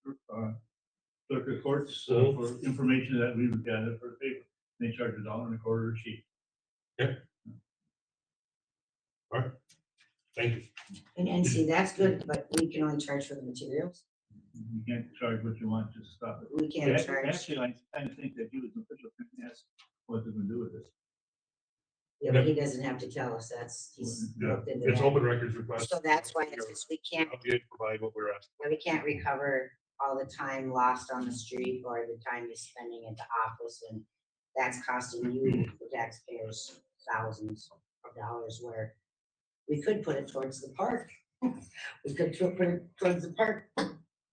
clerk of courts Mm-hmm. for information that we would gather for the paper. They charge $1.25 a sheet. Thank you. And see, that's good, but we can only charge for the materials. You can't charge what you want, just stop it. We can't Yeah, charge. Actually, I kind of think that you as an official can ask what they're gonna do with this. Yeah, but he doesn't have to tell us, he's Yeah, looked into it's that. open records request. So that's why it's just, we can't, I'll provide what we're asking. we can't recover all the time lost on the street or the time you're spending at the office, and that's costing you, the taxpayers, thousands of dollars, where we could put it towards the park. We could put it towards the park,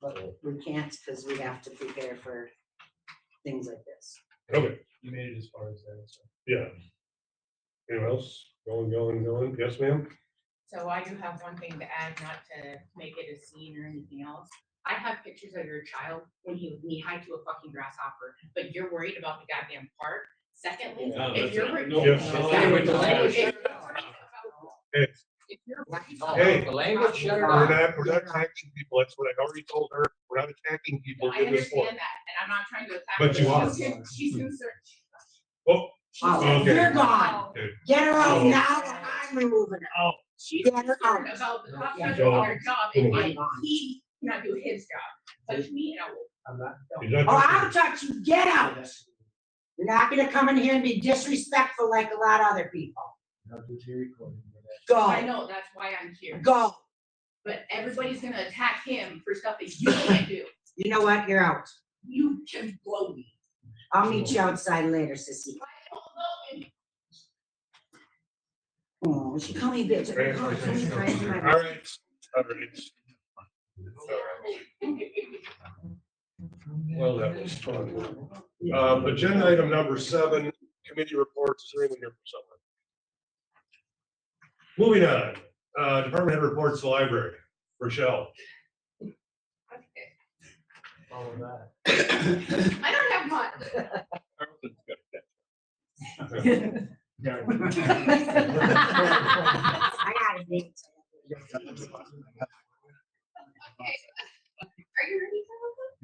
but we can't because we have to prepare for things like this. Okay, You made it as far as that, so. yeah. Anyone else? Going? Yes, ma'am? So I do have one thing to add, not to make it a scene or anything else. I have pictures of your child when he was knee-high to a fucking grasshopper, but you're worried about the goddamn park. Secondly, Yeah, if you're. that's- worried- Yeah. Hey, If you're. Hey. The language, shut it we're down. not attacking people. That's what I already told her. We're not attacking people I in this forum. understand that, and I'm not trying to attack. But her. you are. She's concerned. Oh, Oh, okay. you're gone. Okay. Get her out Oh. now, or I'm removing her. Oh. She's Get her concerned out. about the cops Yeah. not doing their job, and Oh. yet he cannot do his job. Touch me, and I will. I'm not. He's not Oh, touching I'll touch you, get out. You're not gonna come in here and be disrespectful like a lot of other people. I Go, know, that's why I'm here. go. But everybody's gonna attack him for stuff that you can't do. You know what? You're out. You can blow me. I'll meet you outside later, sissy. I don't know, and Oh, she called me bitch. Right, Oh, right, so many right. times in my- All right. All right. Well, that was fun. Agenda item number 7, committee reports. Is there anyone here for someone? Moving on, department head reports, the library. Rochelle. All of that. I don't have much. Carlton's got that. I got a date. Are you ready for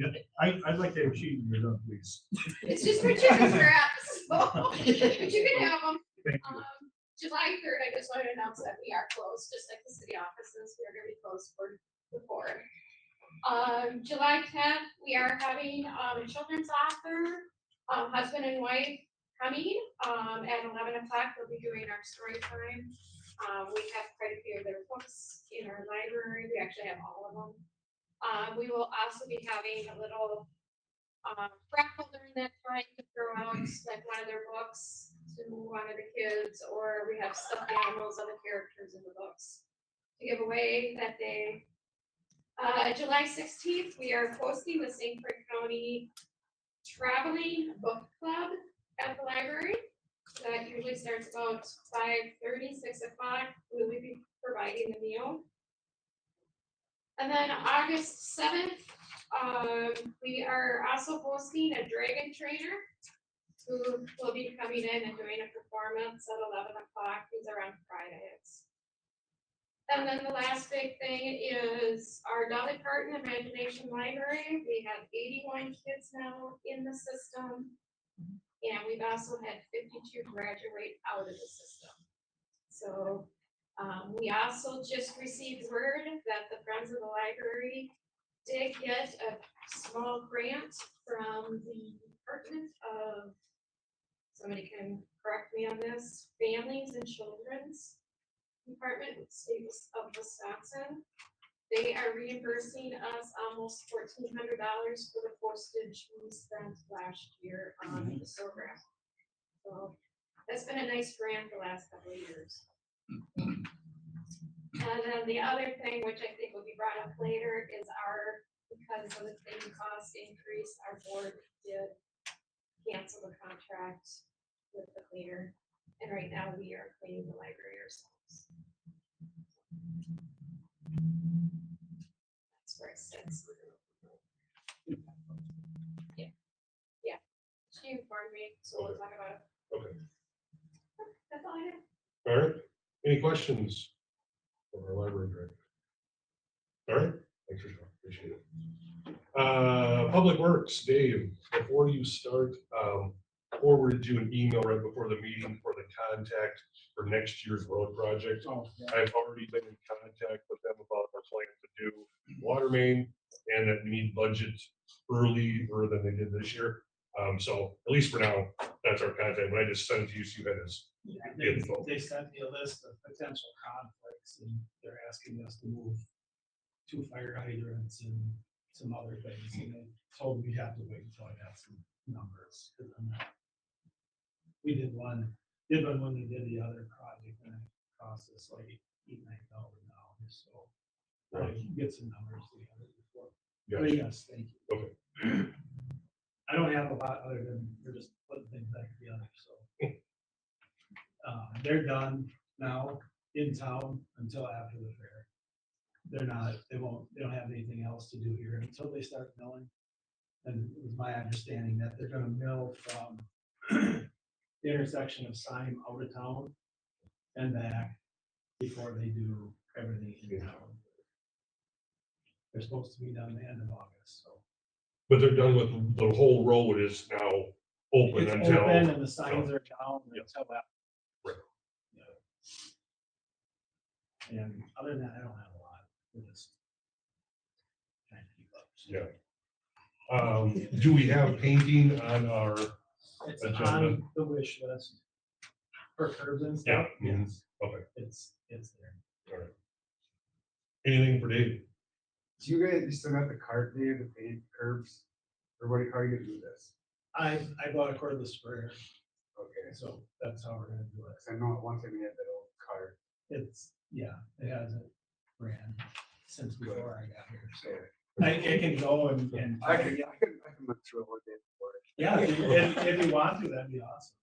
it? I'd like to have cheese in your own, please. It's just for chicken scraps, so, but you can have them. Thank you. July 3rd, I just wanted to announce that we are closed, just like the city offices, we are gonna be closed for the 4th. July 10th, we are having, a children's author, husband and wife coming, at 11 o'clock, we'll be doing our story time. We have quite a few of their books in our library, we actually have all of them. We will also be having a little raffle during that time to throw out like one of their books to one of the kids, or we have stuffed animals of the characters in the books to give away that day. July 16th, we are hosting the St. Croix County Traveling Book Club at the library. That usually starts about 5:30, 6 o'clock. We will be providing the meal. And then August 7th, we are also hosting a dragon trainer who will be coming in and doing a performance at 11 o'clock. These are on Fridays. And then the last big thing is our Dolly Parton Imagination Library. We have 81 kids now in the system. And we've also had 52 graduate out of the system. So we also just received word that the Friends of the Library did get a small grant from the Department of, somebody can correct me on this, Families and Children's Department with State of Wisconsin. They are reimbursing us almost $1,400 for the postage we spent last year on the program. So that's been a nice grant the last couple of years. And then the other thing, which I think will be brought up later, is because of the cleaning cost increase, our board did cancel the contract with the cleaner. And right now we are cleaning the library ourselves. That's where it sits. Yeah. She informed me, so we'll talk about it. Okay. That's all I have. All right. Any questions from our library director? All right. Thanks, Rochelle. Appreciate it. Public Works, Dave, before you start, forwarded you an email right before the meeting for the contact for next year's road project. Oh, yeah. I've already been in contact with them about our plan to do water main and that we need budget earlier than they did this year. So at least for now, that's our contact. When I just sent it to you, so you had his info. They sent me a list of potential conflicts and they're asking us to move 2 fire hydrants and some other things. And they told me we have to wait until I got some numbers. 'Cause I'm not- We did one when we did the other project and it cost us like $8,000-9,000. So I can get some numbers together before. But Gotcha. yes, thank you. Okay. I don't have a lot other than we're just putting things back together, so. They're done now in town until after the fair. They don't have anything else to do here until they start milling. And it was my understanding that they're gonna mill from the intersection of Syme out of town and back before they do everything in town. They're supposed to be done the end of August, so. But they're done with, the whole road is now open It's until. open and the signs are down Yep. until that. Right. Yeah. And other than that, I don't have a lot. We're just trying to keep up. Yeah. Do we have painting on our It's agenda? on the wish list for curbs and stuff. Yeah, mhm. Yes, Okay, it's there. all right. Anything for Dave? Do you guys, you still got the cart there to pave curbs? Or what, how are you gonna do this? I bought a cordless sprayer, Okay, so that's how we're gonna do it. 'cause I know at one time we had that old cart. It hasn't ran since before I got here, so. Okay. It can go and. I can look through it one day before it. Yeah, if you want to, that'd be awesome.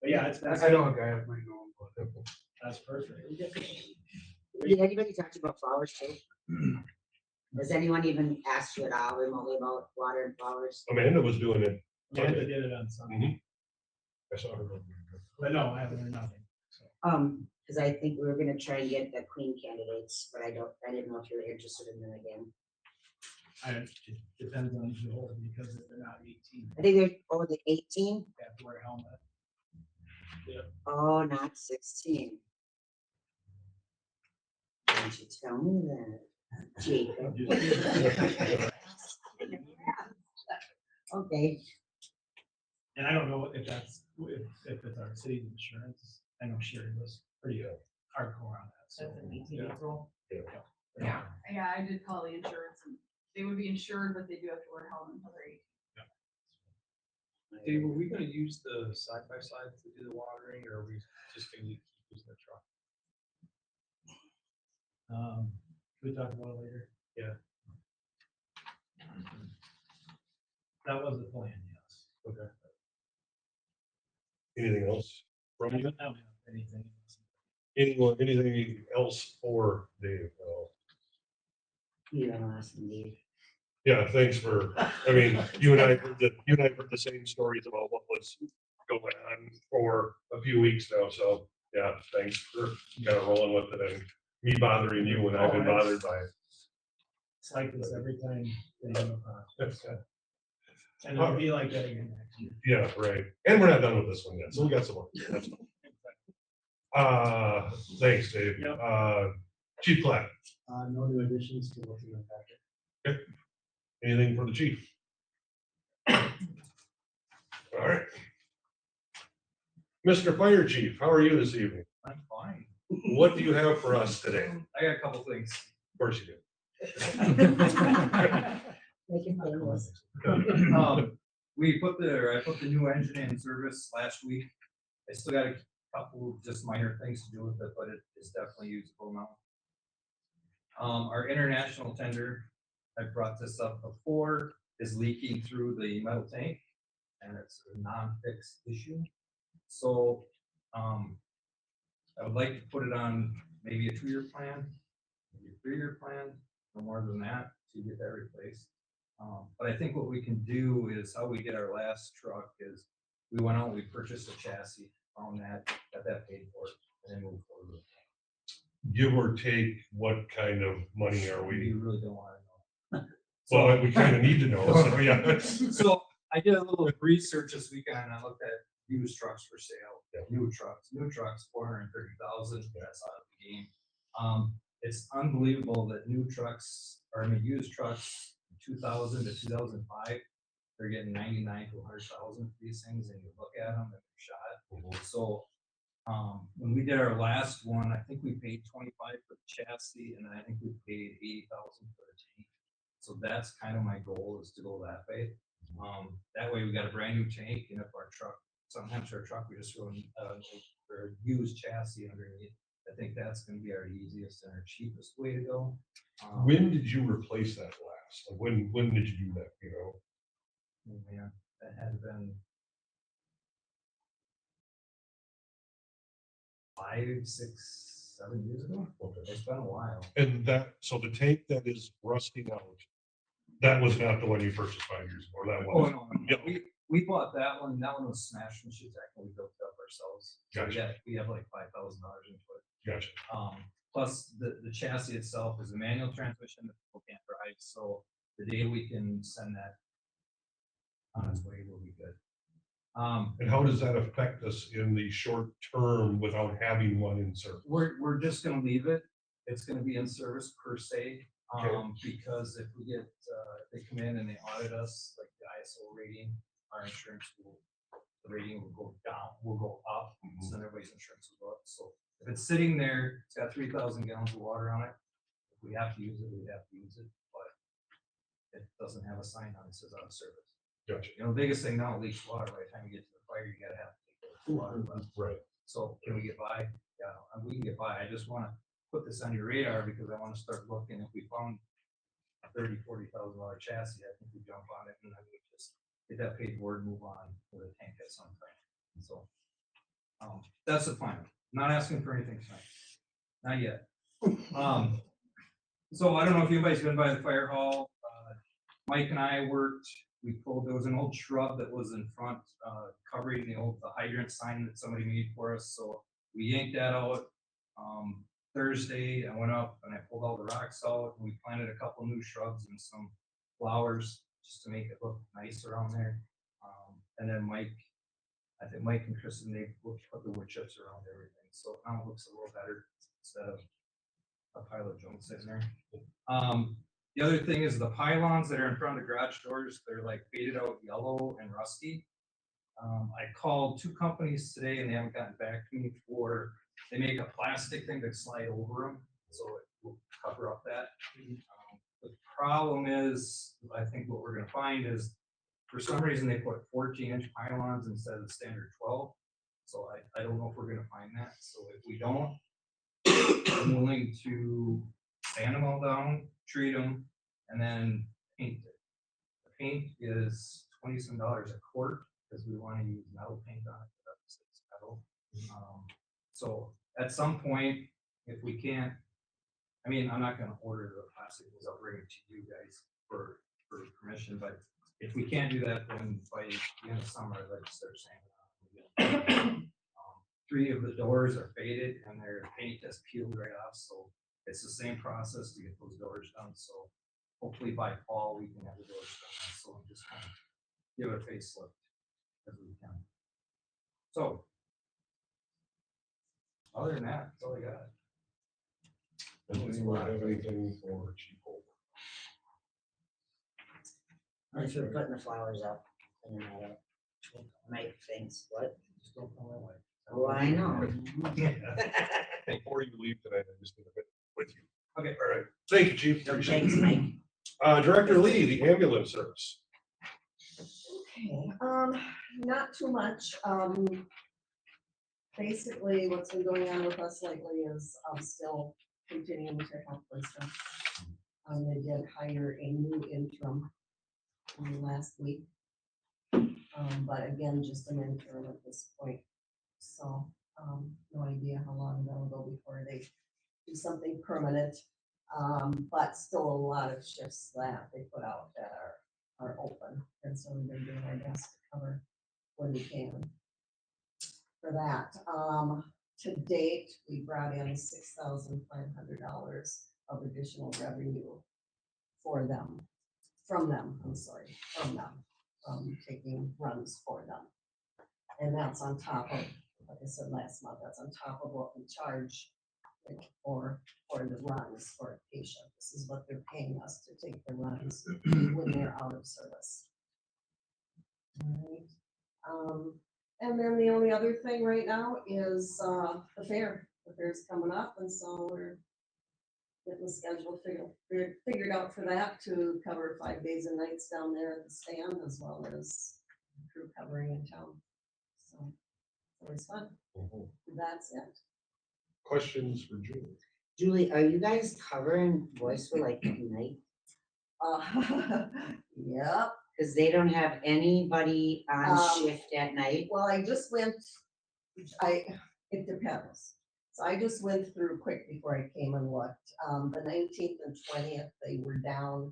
But yeah, I know a guy that might know him, but. that's perfect. Did anybody talk to you about flowers too? Has anyone even asked you at all remotely about water and flowers? Amanda was doing it. Amanda did it on Sunday, I saw her. but no, I haven't heard nothing. So. Cause I think we were gonna try and get the queen candidates, but I didn't know if you were interested in them again. It depends on Joel, because if they're not 18, I think they're, the 18? they have to wear a helmet. Oh, not 16. Didn't you tell me that, Jacob? Okay, And I don't know if if it's our city's insurance. I know Sherry was pretty hardcore on that, so. That's an 18-year-old. Yeah, I did call the insurance and they would be insured, but they do have to wear a helmet until they're 18. Dave, were we gonna use the side-by-side to do the watering, or are we just gonna keep using the truck? We talk about it later. Yeah. That was the plan, yes. Okay. Anything else I from you? don't have anything else. Anything else for Dave? you don't ask me. Yeah, thanks for, I mean, you and I heard the same stories about what was going on for a few weeks now, so, yeah, thanks for kind of rolling with it and me bothering you when I've been bothered by it. It's like this every time they do a project. And it'll be like that again next year. Yeah, right, and we're not done with this one yet, so we got some more. That's fine. Thanks, Dave. Yep. Chief Platt, No new additions to what's in the packet. anything for the chief? All right. Mr. Fire Chief, how are you this evening? I'm fine. What do you have for us today? I got a couple things. Of course you do. Making famous. I put the new engine in service last week. I still got a couple just minor things to do with it, but it is definitely usable now. Our international tender, I brought this up before, is leaking through the metal tank, and it's a non-fixed issue. So, I would like to put it on maybe a 2-year plan, maybe a 3-year plan, no more than that, to get that replaced. But I think what we can do is how we did our last truck is we went out, we purchased a chassis, found that, got that paid for, and then moved forward. Give or take, what kind of money are we? You really don't want to know. Well, we kind of need to know, so yeah. So I did a little research this weekend and I looked at used trucks for sale. New trucks, 430,000, that's out of the game. It's unbelievable that new trucks, or I mean, used trucks, 2000 to 2005, they're getting 99 to 100,000 for these things, and you look at them and they're shot. So, when we did our last one, I think we paid 25 for the chassis, and I think we paid 80,000 for the tank. So that's kind of my goal, is to go that way. That way we got a brand new tank, and if our truck, sometimes our truck, we just throw a used chassis underneath. I think that's gonna be our easiest and our cheapest way to go. When did you replace that last? Like when did you do that, you know? Oh, man, that had been 5, 6, 7 years ago. It's been a while. And that, so the tank that is rusting out, that was not the one you purchased 5 years ago, or that Oh, was? no, Yeah. we bought that one was smashed and shit, that we built it up ourselves. So Gotcha. we have like $5,000 into it. Gotcha. Plus the chassis itself is a manual transmission that people can't drive, so the day we can send that on its way will be good. And how does that affect us in the short term without having one in service? We're just gonna leave it. It's gonna be in service per se, Okay. because if we get, if they come in and they audit us, like the ISO rating, our insurance will, the rating will go down, will go up, so then everybody's insurance will go up. So if it's sitting there, it's got 3,000 gallons of water on it. If we have to use it, we have to use it, but it doesn't have a sign on it that says out of service. Gotcha. You know, the biggest thing now, leaks water. By the time you get to the fire, you gotta have to take the water. Right. So can we get by? Yeah, we can get by. I just wanna put this on your radar because I wanna start looking. If we found a $30,000-$40,000 chassis, I think we jump on it and then we just get that paid for and move on with a tank at some time. So, that's the plan. Not asking for anything tonight. Not yet. So I don't know if anybody's been by the fire hall. Mike and I worked, there was an old shrub that was in front, covering the hydrant sign that somebody made for us, so we yanked that out. Thursday, I went up and I pulled all the rocks out, and we planted a couple new shrubs and some flowers, just to make it look nice around there. And then I think Mike and Kristen, they put the wood chips around everything, so now it looks a little better instead of a pile of junk sitting there. The other thing is the pylons that are in front of the garage doors, they're like faded out yellow and rusty. I called 2 companies today and they haven't gotten back to me they make a plastic thing that slide over them, so it will cover up that. The problem is, I think what we're gonna find is, for some reason, they put 14-inch pylons instead of the standard 12. So I don't know if we're gonna find that, so if we don't, I'm willing to sand them all down, treat them, and then paint it. The paint is $20 a quart, because we want to use metal paint on it, because it's metal. So at some point, if we can't, I mean, I'm not gonna order the plastic ones, I'll bring it to you guys for permission, but if we can't do that, then by the end of summer, I'd like to start sanding. 3 of the doors are faded and their paint has peeled right off, so it's the same process to get those doors done. So hopefully by fall we can have the doors done. So I'm just kind of give it a facelift as we can. So other than that, that's all I got. Does anyone have anything for Chief Holbrook? Thanks for putting the flowers up. And Mike thinks, what? Just don't know my wife. Oh, I know. Before you leave today, I'm just gonna be with you. Okay. All right. Thank you, Chief. Appreciate Thanks, it. Mike. Director Lee, the ambulance service. Okay, not too much. Basically, what's been going on with us lately is still continuing to help Wisdom. They did hire a new interim last week. But again, just an interim at this point. So, no idea how long that'll go before they do something permanent. But still a lot of shifts that they put out that are open. And so we've been doing our best to cover when we can for that. To date, we brought in $6,500 of additional revenue for them, from them, taking runs for them. And that's on top of like I said last month, that's on top of what we charge for the runs for a patient. This is what they're paying us to take the runs when they're out of service. Alright, and then the only other thing right now is, the fair. The fair's coming up, and so we're getting the schedule figured out for that to cover 5 days and nights down there at the stand, as well as crew covering in town. So, it's fun. That's it. Questions for Julie? Julie, are you guys covering Boyceville like at night? Yep. Cause they don't have anybody on Um, shift at night. Well, I just went, it depends. So I just went through quick before I came and looked. The 19th and 20th, they were down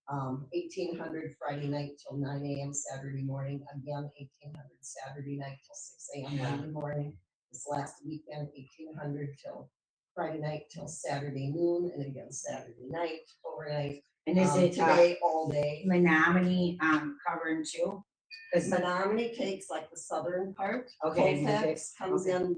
1,800 Friday night till 9 a.m. Saturday morning. Again, 1,800 Saturday night till 6 a.m. Monday morning. This last weekend, 1,800 till Friday night till Saturday noon, and again Saturday night, overnight. And is it today all day? Menominee covering too? Cause Menominee takes like the southern part. Okay, Colfax okay, comes okay. in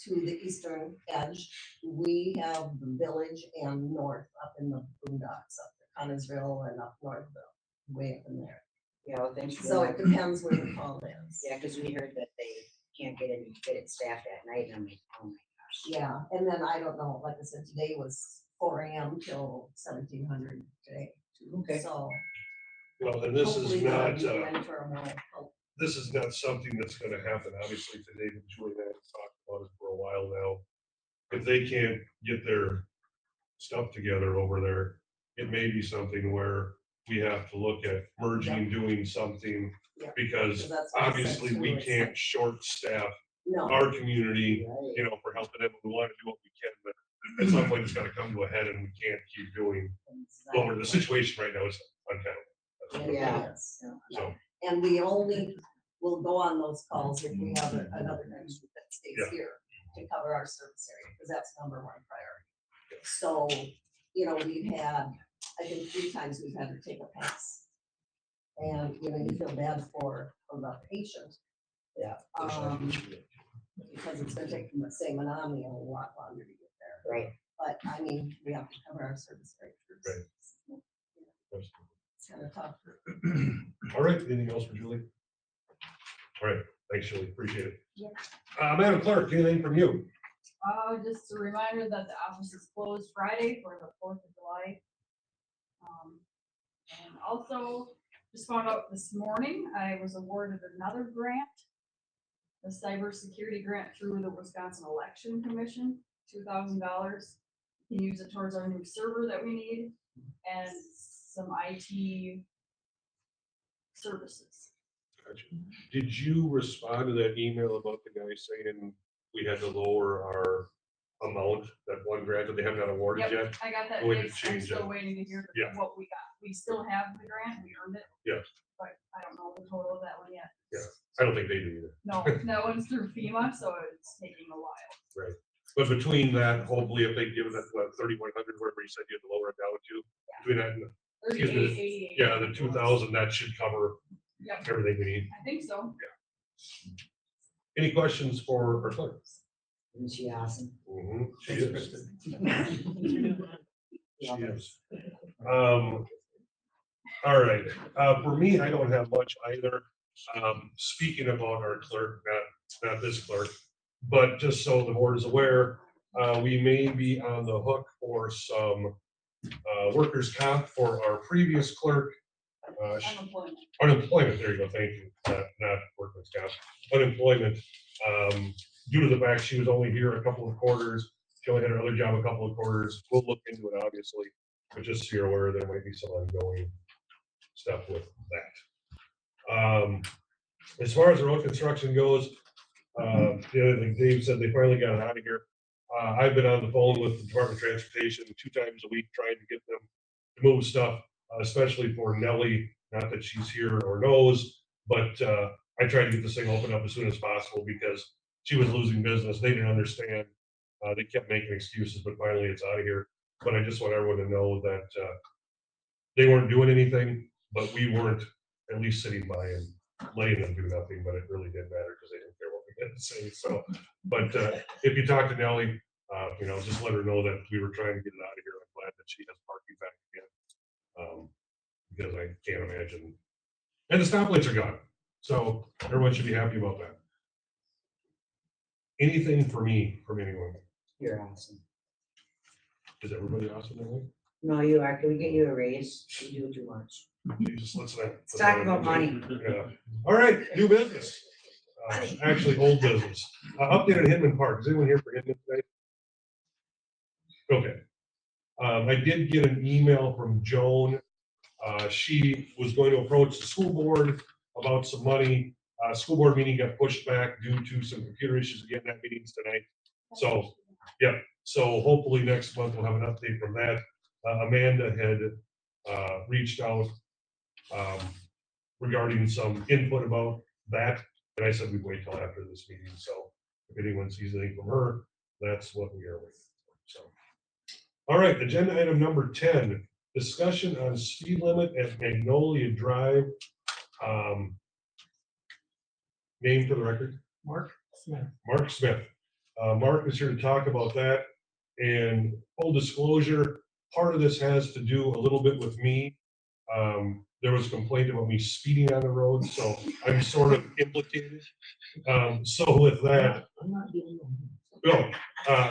to the eastern edge. We have the village and north up in the boondocks, up to Connersville and up Northville, way up in there. Yeah, well, thanks for So that. it depends where the call is. Yeah, cause we heard that they can't get it staffed at night, and I'm like, oh my gosh. Yeah, and then I don't know, like I said, today was 4 a.m. till 1,700 today. Okay. So. Well, and this hopefully is the not, winter will help. this is not something that's gonna happen, obviously, today, but Julie and I have talked about it for a while now. If they can't get their stuff together over there, it may be something where we have to look at merging, doing something. Yeah, Because that's what I said obviously too, we it's can't like- short staff No. our community, you know, for helping them. We wanna do what we can, but at some point it's gotta come to a head and we can't keep doing. Well, the situation right now is untenable. That's what it Yeah. is. So, And we only will go on those calls if we have another nurse that stays Yeah. here to cover our service area, because that's #1 priority. So, you know, we've had, I think 3 times we've had to take a pass. And, you know, you feel bad for the patient. Yeah. Because it's gonna take them, say, Menominee a lot longer to get there. Right. But, I mean, we have to cover our service area first. Right. It's kind of tough. all right, anything else for Julie? All right, thanks, Julie, appreciate it. Yeah. Madam Clerk, anything from you? Just a reminder that the office is closed Friday for the 4th of July. And also, just found out this morning, I was awarded another grant. The cybersecurity grant through the Wisconsin Election Commission, $2,000. You can use it towards our new server that we need and some IT services. Gotcha. Did you respond to that email about the guy saying we had to lower our amount, that one grant that they have not awarded Yep, yet? I got that We need to fixed. I'm change still that. waiting to hear Yeah. what we got. We still have the grant, we earned it. Yes. But I don't know the total of that one yet. Yeah, I don't think they do either. No, that one's through FEMA, so it's taking a while. Right. But between that, hopefully if they give it that, what, 3,100, wherever you said you had to lower it down to, between that and, excuse me, 3888. yeah, the 2,000, that should cover Yep, everything we need. I think so. Any questions for our clerk? Isn't she awesome? She is. She is. All right, for me, I don't have much either. Speaking about our clerk, not this clerk, but just so the board is aware, we may be on the hook for some workers' comp for our previous clerk. Unemployment. Unemployment, there you go, thank you, not workers' comp, unemployment. Due to the fact she was only here a couple of quarters, she only had her other job a couple of quarters, we'll look into it, obviously, but just so you're aware, there might be some ongoing stuff with that. As far as the road construction goes, the other thing Dave said, they finally got it out of here. I've been on the phone with the Department of Transportation 2 times a week trying to get them to move stuff, especially for Nellie, not that she's here or knows, but I tried to get this thing opened up as soon as possible because she was losing business. They didn't understand. They kept making excuses, but finally it's out of here. But I just want everyone to know that they weren't doing anything, but we weren't at least sitting by and letting them do nothing, but it really did matter because they didn't care what we say, so, but, if you talk to Nellie, just let her know that we were trying to get it out of here. I'm glad that she has parking back again. Because I can't imagine, and the stoplights are gone, so everyone should be happy about that. Anything for me, from anyone? You're awesome. Is everybody awesome that way? No, you are. Can we get you a raise? You do too much. Jesus, let's not. Let's talk about money. Yeah. All right, new business. Actually, old business. Update on Hinman Park. Is anyone here for Hinman today? Okay. I did get an email from Joan. She was going to approach the school board about some money. School board meeting got pushed back due to some computer issues. Again, that meeting's tonight. So, yeah, so hopefully next month we'll have an update from that. Amanda had reached out regarding some input about that. And I said we'd wait till after this meeting. So if anyone sees anything from her, that's what we are waiting for. So, all right, agenda item number 10, discussion on speed limit at Magnolia Drive. Name for the record? Mark Smith. Mark Smith. Mark is here to talk about that. And full disclosure, part of this has to do a little bit with me. There was a complaint about me speeding on the road, so I'm sort of implicated. So with that, I'm not giving them. no.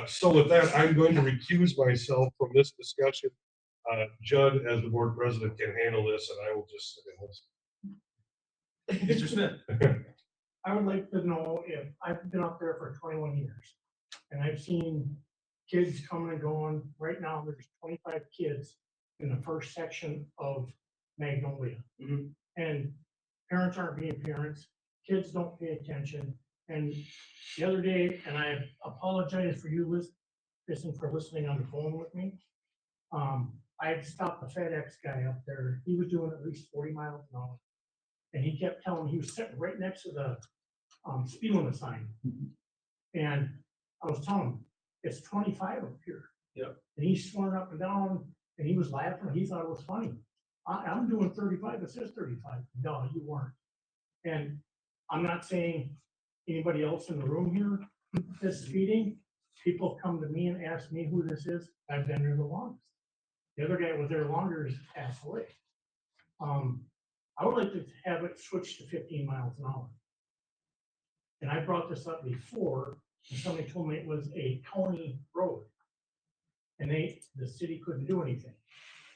So with that, I'm going to recuse myself from this discussion. Judd, as the board president, can handle this, and I will just sit and listen. Mr. Smith, I would like to know if, I've been up there for 21 years, and I've seen kids coming and going. Right now, there's 25 kids in the first section of Magnolia. And parents aren't being parents, kids don't pay attention. And the other day, and I apologize for you for listening on the phone with me. I had stopped the FedEx guy up there. He was doing at least 40 miles an hour. And he kept telling me, he was sitting right next to the speed limit sign. And I was telling him, it's 25 up here. Yep. And he's swearing up and down, and he was laughing. He thought it was funny. I'm doing 35, it says 35. No, you weren't. And I'm not saying anybody else in the room here is speeding. People come to me and ask me who this is. I've been there the longest. The other guy was there longer is passed away. I would like to have it switched to 15 miles an hour. And I brought this up before, and somebody told me it was a county road. And the city couldn't do anything.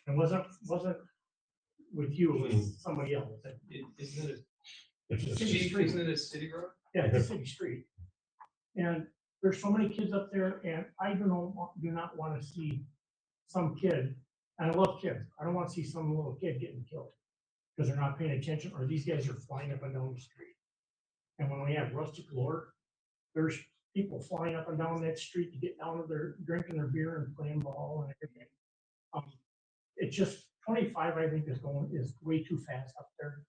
It wasn't with you, it was somebody else. Isn't it It's a a city city, street. isn't it a city road? Yeah, it's a city street. And there's so many kids up there, and I do not want to see some kid, and I love kids, I don't want to see some little kid getting killed because they're not paying attention, or these guys are flying up and down the street. And when we have rustic lore, there's people flying up and down that street to get down to their, drinking their beer and playing ball and everything. It's just 25, I think, is way too fast up there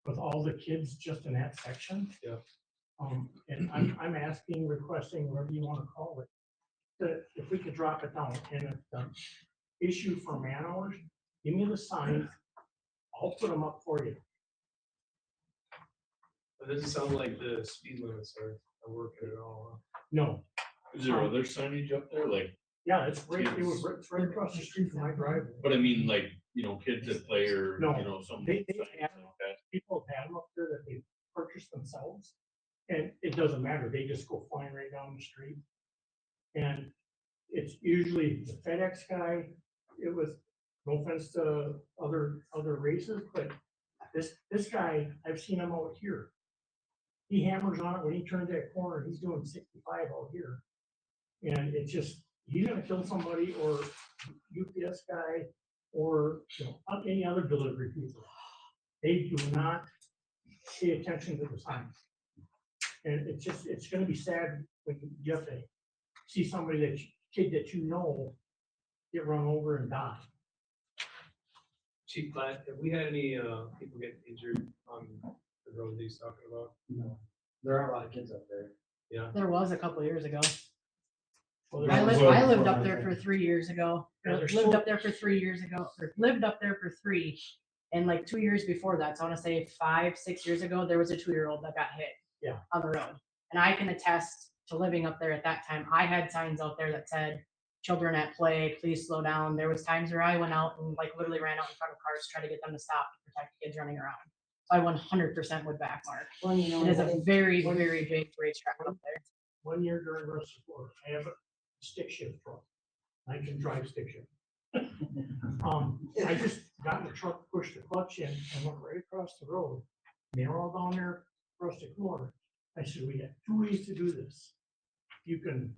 with all the kids just in that section. Yeah. And I'm asking, requesting, whatever you want to call it, that if we could drop it down, and if the issue for man hours, give me the signs, I'll put them up for you. It doesn't sound like the speed limits are working at all. No. Is there other signage up there, like? Yeah, it's right across the street from my driveway. But I mean, like, kids that play or, No, some. They have, people have them up there that they purchase themselves, and it doesn't matter, they just go flying right down the street. And it's usually the FedEx guy. It was, no offense to other races, but this guy, I've seen him out here. He hammers on it when he turns that corner, he's doing 65 out here. And it's just, he's gonna kill somebody, or UPS guy, or any other delivery people. They do not pay attention to the signs. And it's gonna be sad when you have to see somebody kid that get run over and die. Chief Platt, have we had any people get injured on the road that he's talking about? No, there aren't a lot of kids up there. Yeah. There was a couple of years ago. Well, I lived up there for 3 years ago. Yeah, there's Lived so- up there for 3 years ago, or lived up there for 3. And like 2 years before that, so I want to say 5, 6 years ago, there was a 2-year-old that got hit Yeah. on the road. And I can attest to living up there at that time. I had signs out there that said, children at play, please slow down. There was times where I went out and like literally ran out in front of cars, try to get them to stop to protect the kids running around. So I 100% would back Mark. Well, you know, It is a it's- very, very big racetrack up there. One year during Russell Sport, I have a stick shift truck. I can drive stick shift. I just got in the truck, pushed the clutch in and went right across the road. And they're all down there across the corner. I said, we got two ways to do this. You can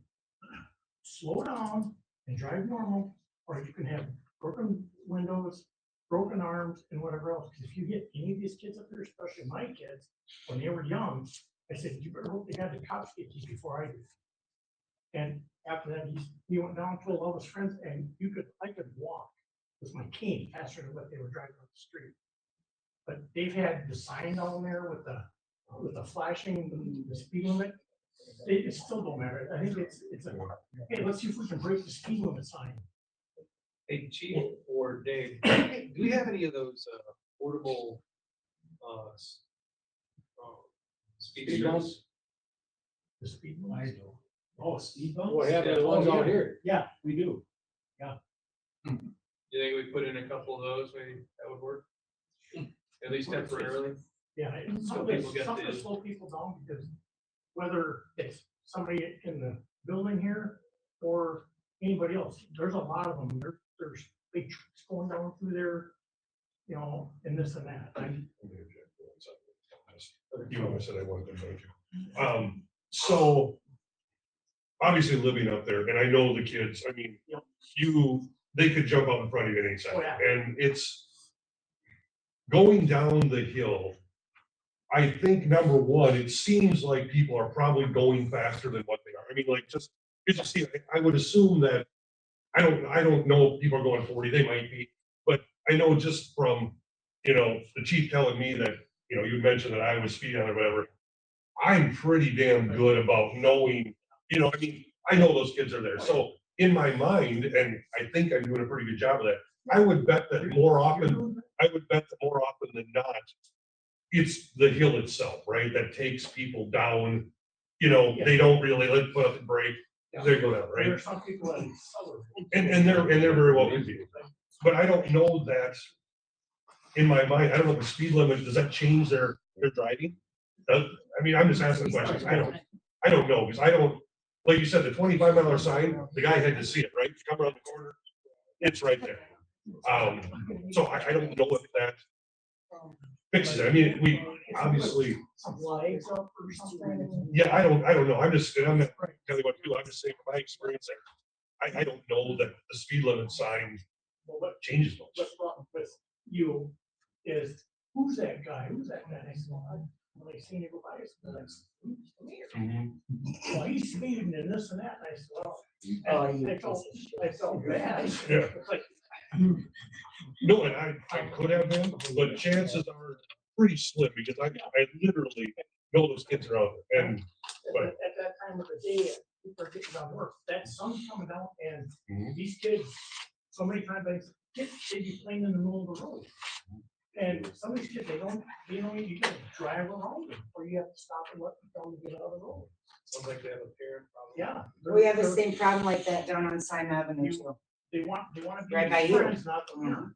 slow down and drive normal, or you can have broken windows, broken arms and whatever else. Because if you hit any of these kids up there, especially my kids, when they were young, I said, you better hope they had the cops get you before I do. And after that, he went down, told all his friends, and I could walk with my cane faster than what they were driving up the street. But they've had the sign down there with the flashing, the speed limit. It still don't matter. I think it's a, hey, let's see if we can break the speed limit sign. Hey, Chief or Dave, do we have any of those portable speed Speed bumps? bumps? The speed limit? Oh, speed bumps? What happened to the ones out here? Yeah, we do. Yeah. You think we put in a couple of those, maybe that would work? At least temporarily? Yeah, it's So something, people get something to the- slow people down, because whether it's somebody in the building here or anybody else, there's a lot of them. There's big trucks going down through there, you know, and this and that. You know, I said I wanted to thank you. So obviously living up there, and I know the kids, I mean, they could jump out in front of you any second. Oh, yeah. And it's going down the hill. I think number one, it seems like people are probably going faster than what they are. I mean, like just see, I would assume that, I don't know if people are going 40, they might be, but I know just from, the chief telling me that, you mentioned that I was speeding or whatever. I'm pretty damn good about knowing, I know those kids are there. So in my mind, and I think I'm doing a pretty good job of that, I would bet that more often than not, it's the hill itself, right? That takes people down, they don't really put up the brake, they go down, right? There are some people that accelerate. And they're very well could be. But I don't know that, in my mind, I don't know if the speed limit, does that change their driving? I'm just asking questions. I don't know, because I don't, like you said, the 25-mile sign, the guy had to see it, right? You come around the corner, it's right there. So I don't know if that fixes it. I mean, we obviously, Some lights up or something. yeah, I don't know. I'm not telling you what to do. I'm just saying from my experience there. I don't know that the speed limit sign Well, what changes much. what's wrong with you is, who's that guy? Who's that guy? I said, well, when I seen you go by, I said, who's here? Well, he's speeding and this and that. And I said, well, Oh, and you I felt bad. Yeah. It's like, No, and I could have been, but chances are pretty slim because I literally know those kids are out there. And but at that time of the day, people are getting done work. That sun's coming out and these kids, so many times they'd be playing in the middle of the road. And some of these kids, you gotta drive around them, or you have to stop and let them get out of the road. Sounds like they have a parent problem. Yeah. We have the same problem like that down on Sime Avenue. too. They want to be Right by you. friends, not the Mhm.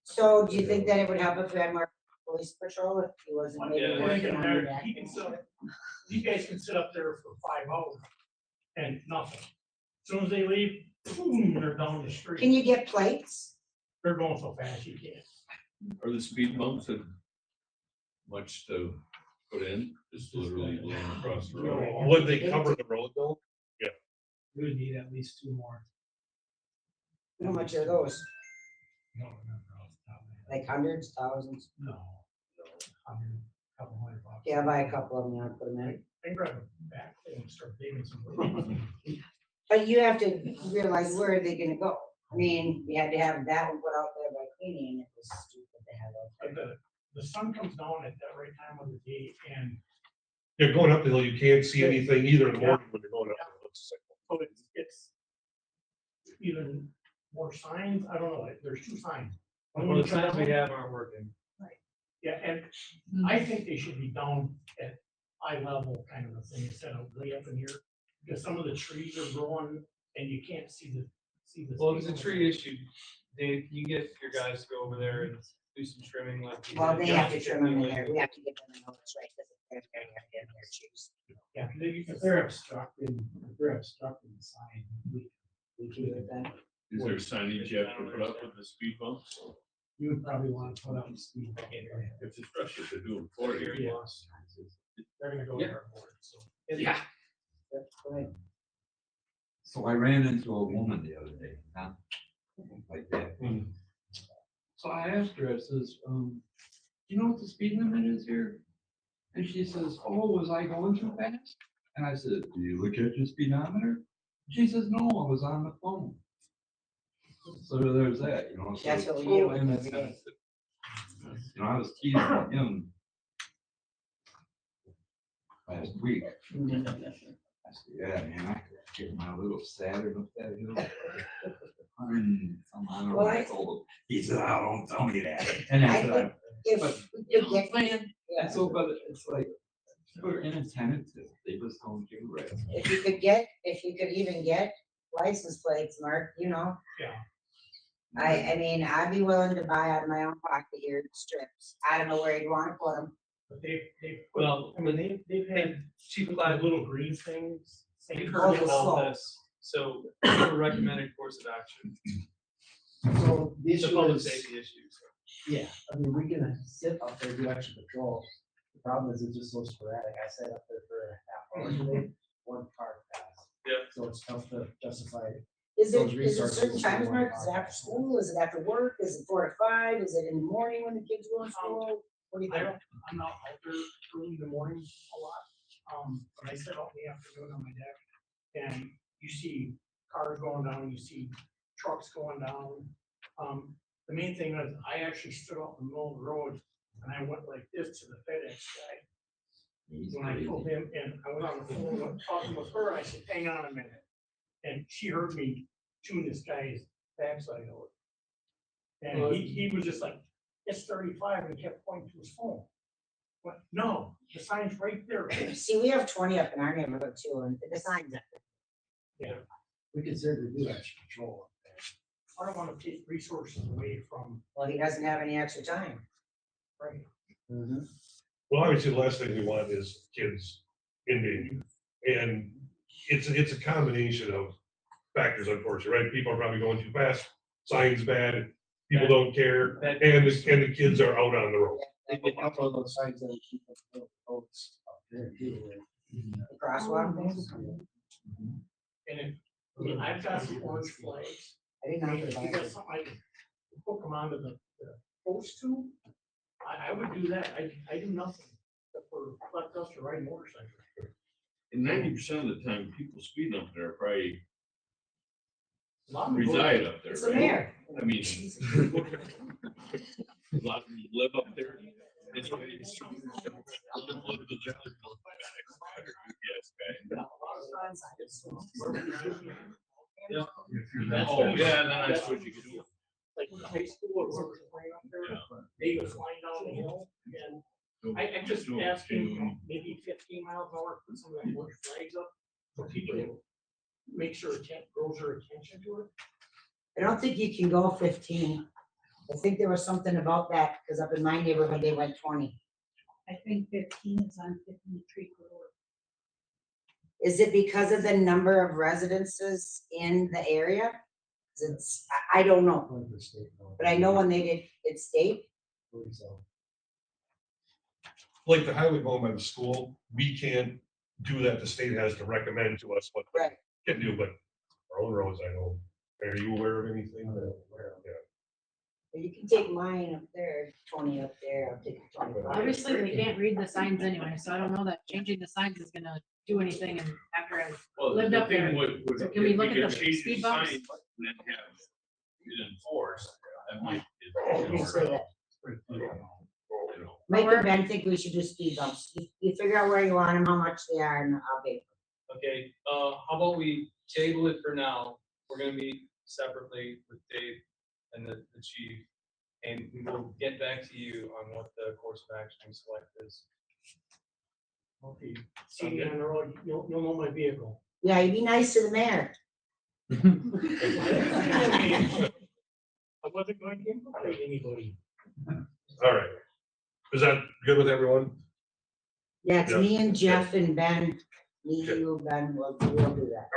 So do you think that it would help if we had more police patrol if he wasn't maybe Yeah, working on that? he can sit, you guys can sit up there for 5 hours and nothing. As Soon as they leave, boom, they're down the street. Can you get plates? They're going so fast, you can't. Are the speed bumps and much to put in, just literally going across the road? would they cover the road though? Yeah. We would need at least 2 more. How much are those? No, no, Like hundreds, thousands? no. Couple $100. Yeah, I'll buy a couple of them, I'll put them in. They grab them back and start digging some. But you have to realize where are they gonna go? I mean, we had to have that one put out there by cleaning, it was stupid to have But it. the sun comes down at that right time of the day, and Yeah, going up the hill, you can't see anything either in the morning when you're going up. the hill. so it's even more signs, I don't know, there's 2 signs. Well, the signs we have aren't working. Yeah, and I think they should be down at eye level kind of a thing set up way up in here. Because some of the trees are growing and you can't see the. Well, if it's a tree issue, Dave, you get your guys to go over there and do some trimming like. you Well, did. they have to trim them in there, we have to give them a notice, right, because they're in their shoes. Yeah, If they're obstructing the sign, we can do that. Is there signage you have to put up with the speed bumps? You would probably want to put up the speed bump. If it's pressure to do them for you. Yes. They're gonna go Yeah. there for it, so. Yeah. So I ran into a woman the other day, huh? Like that. So I asked her, I says, you know what the speed limit is here? And she says, oh, was I going too fast? And I said, do you look at your speedometer? She says, no, I was on the phone. So there's that, you know. so That's what we total do. insensitive. You know, I was teasing him last week. I said, yeah, man, I could get my little Saturn up that hill. Well, I told him, he said, oh, don't tell me that. And I said, think if but, we you could know, get- man, and so, but it's like, we're inattentive, they just don't give a rest. If you could even get license plates, Mark, you know, Yeah. I mean, I'd be willing to buy out of my own pocket here strips. I don't know where you'd wanna put them. But they've, Well, I mean, they've had Chief like Clyde, little green things. you've Oh, heard the all slope. this, so a recommended course of action. So the It's a issue public is, safety issue. yeah, I mean, we can sit up there, do extra patrol. The problem is it's just so sporadic. I sat up there for a half hour today, one car passed. Yeah. So it's tough to justify. Is it those certain resources times, for Mark? one Is it car after pass. school? Is it after work? Is it 4 to 5? Is it in the morning when the kids go to school? What do you I think? don't, I'm not out there early in the morning a lot. But I sit out in the afternoon on my deck and you see cars going down, you see trucks going down. The main thing is I actually stood up in the middle of the road and I went like this to the FedEx guy. When I told him, and I went on the phone talking with her, I said, hang on a minute. And she heard me tune this guy's backside out. And he was just like, it's 35, and he kept pointing to his phone. But no, the sign's right there. See, we have 20 up in our neighborhood too, and the sign's up there. Yeah, We can certainly do extra patrol up there. I don't wanna take resources away from, Well, he doesn't have any extra time. right? Well, obviously, the last thing we want is kids in danger. And it's a combination of factors, unfortunately, right? People are probably going too fast, signs bad, people don't care, and the kids are out on the road. They get up on those signs that keep the boats up there too. The crosswalk things. And if, I mean, I've got some orange flags. I didn't I know. mean, if you got something I can hook them onto the post to, I would do that. I do nothing except for let us to ride motorcycles. And 90% of the time, people speeding up there probably A lot of them go- reside up there. It's the right? mayor. I mean. A lot of them live up there. It's why it's- Yes, guy. Yeah. Oh, yeah, and then I switch you. Like in high school or whoever's playing up there, they go flying down the hill and I'm just asking maybe 15 miles an hour, put some of that orange flags up for people to make sure it draws their attention to it. I don't think you can go 15. I think there was something about that, because up in my neighborhood, they went 20. I think 15 is on 15 Tree Road. Is it because of the number of residences in the area? 'Cause it's, I don't know, but I know when they did, it's state. Like the highway going by the school, we can't do that. The state has to recommend to us what we can do, but our own roads, I know. Are you aware of anything? Yeah. You can take mine up there, 20 up there, I'll take 25. Obviously, they can't read the signs anyway, so I don't know that changing the signs is gonna do anything and after I've Well, lived the up there. thing would, So can we if look we at could the change speed the bumps? sign and then have it enforced, that might. You say that. You know, Mike and Ben think we should do speed bumps. You figure out where you want them, how much they are, and I'll pay. Okay, how about we table it for now? We're gonna meet separately with Dave and the chief. And we will get back to you on what the course of action we select is. Okay, see me on the road, you'll know my vehicle. Yeah, you be nice to the mayor. I wasn't going to infiltrate anybody. All right. Is that good with everyone? Yeah, it's Yeah. me and Jeff and Ben, me, Okay. you, Ben, we'll do that.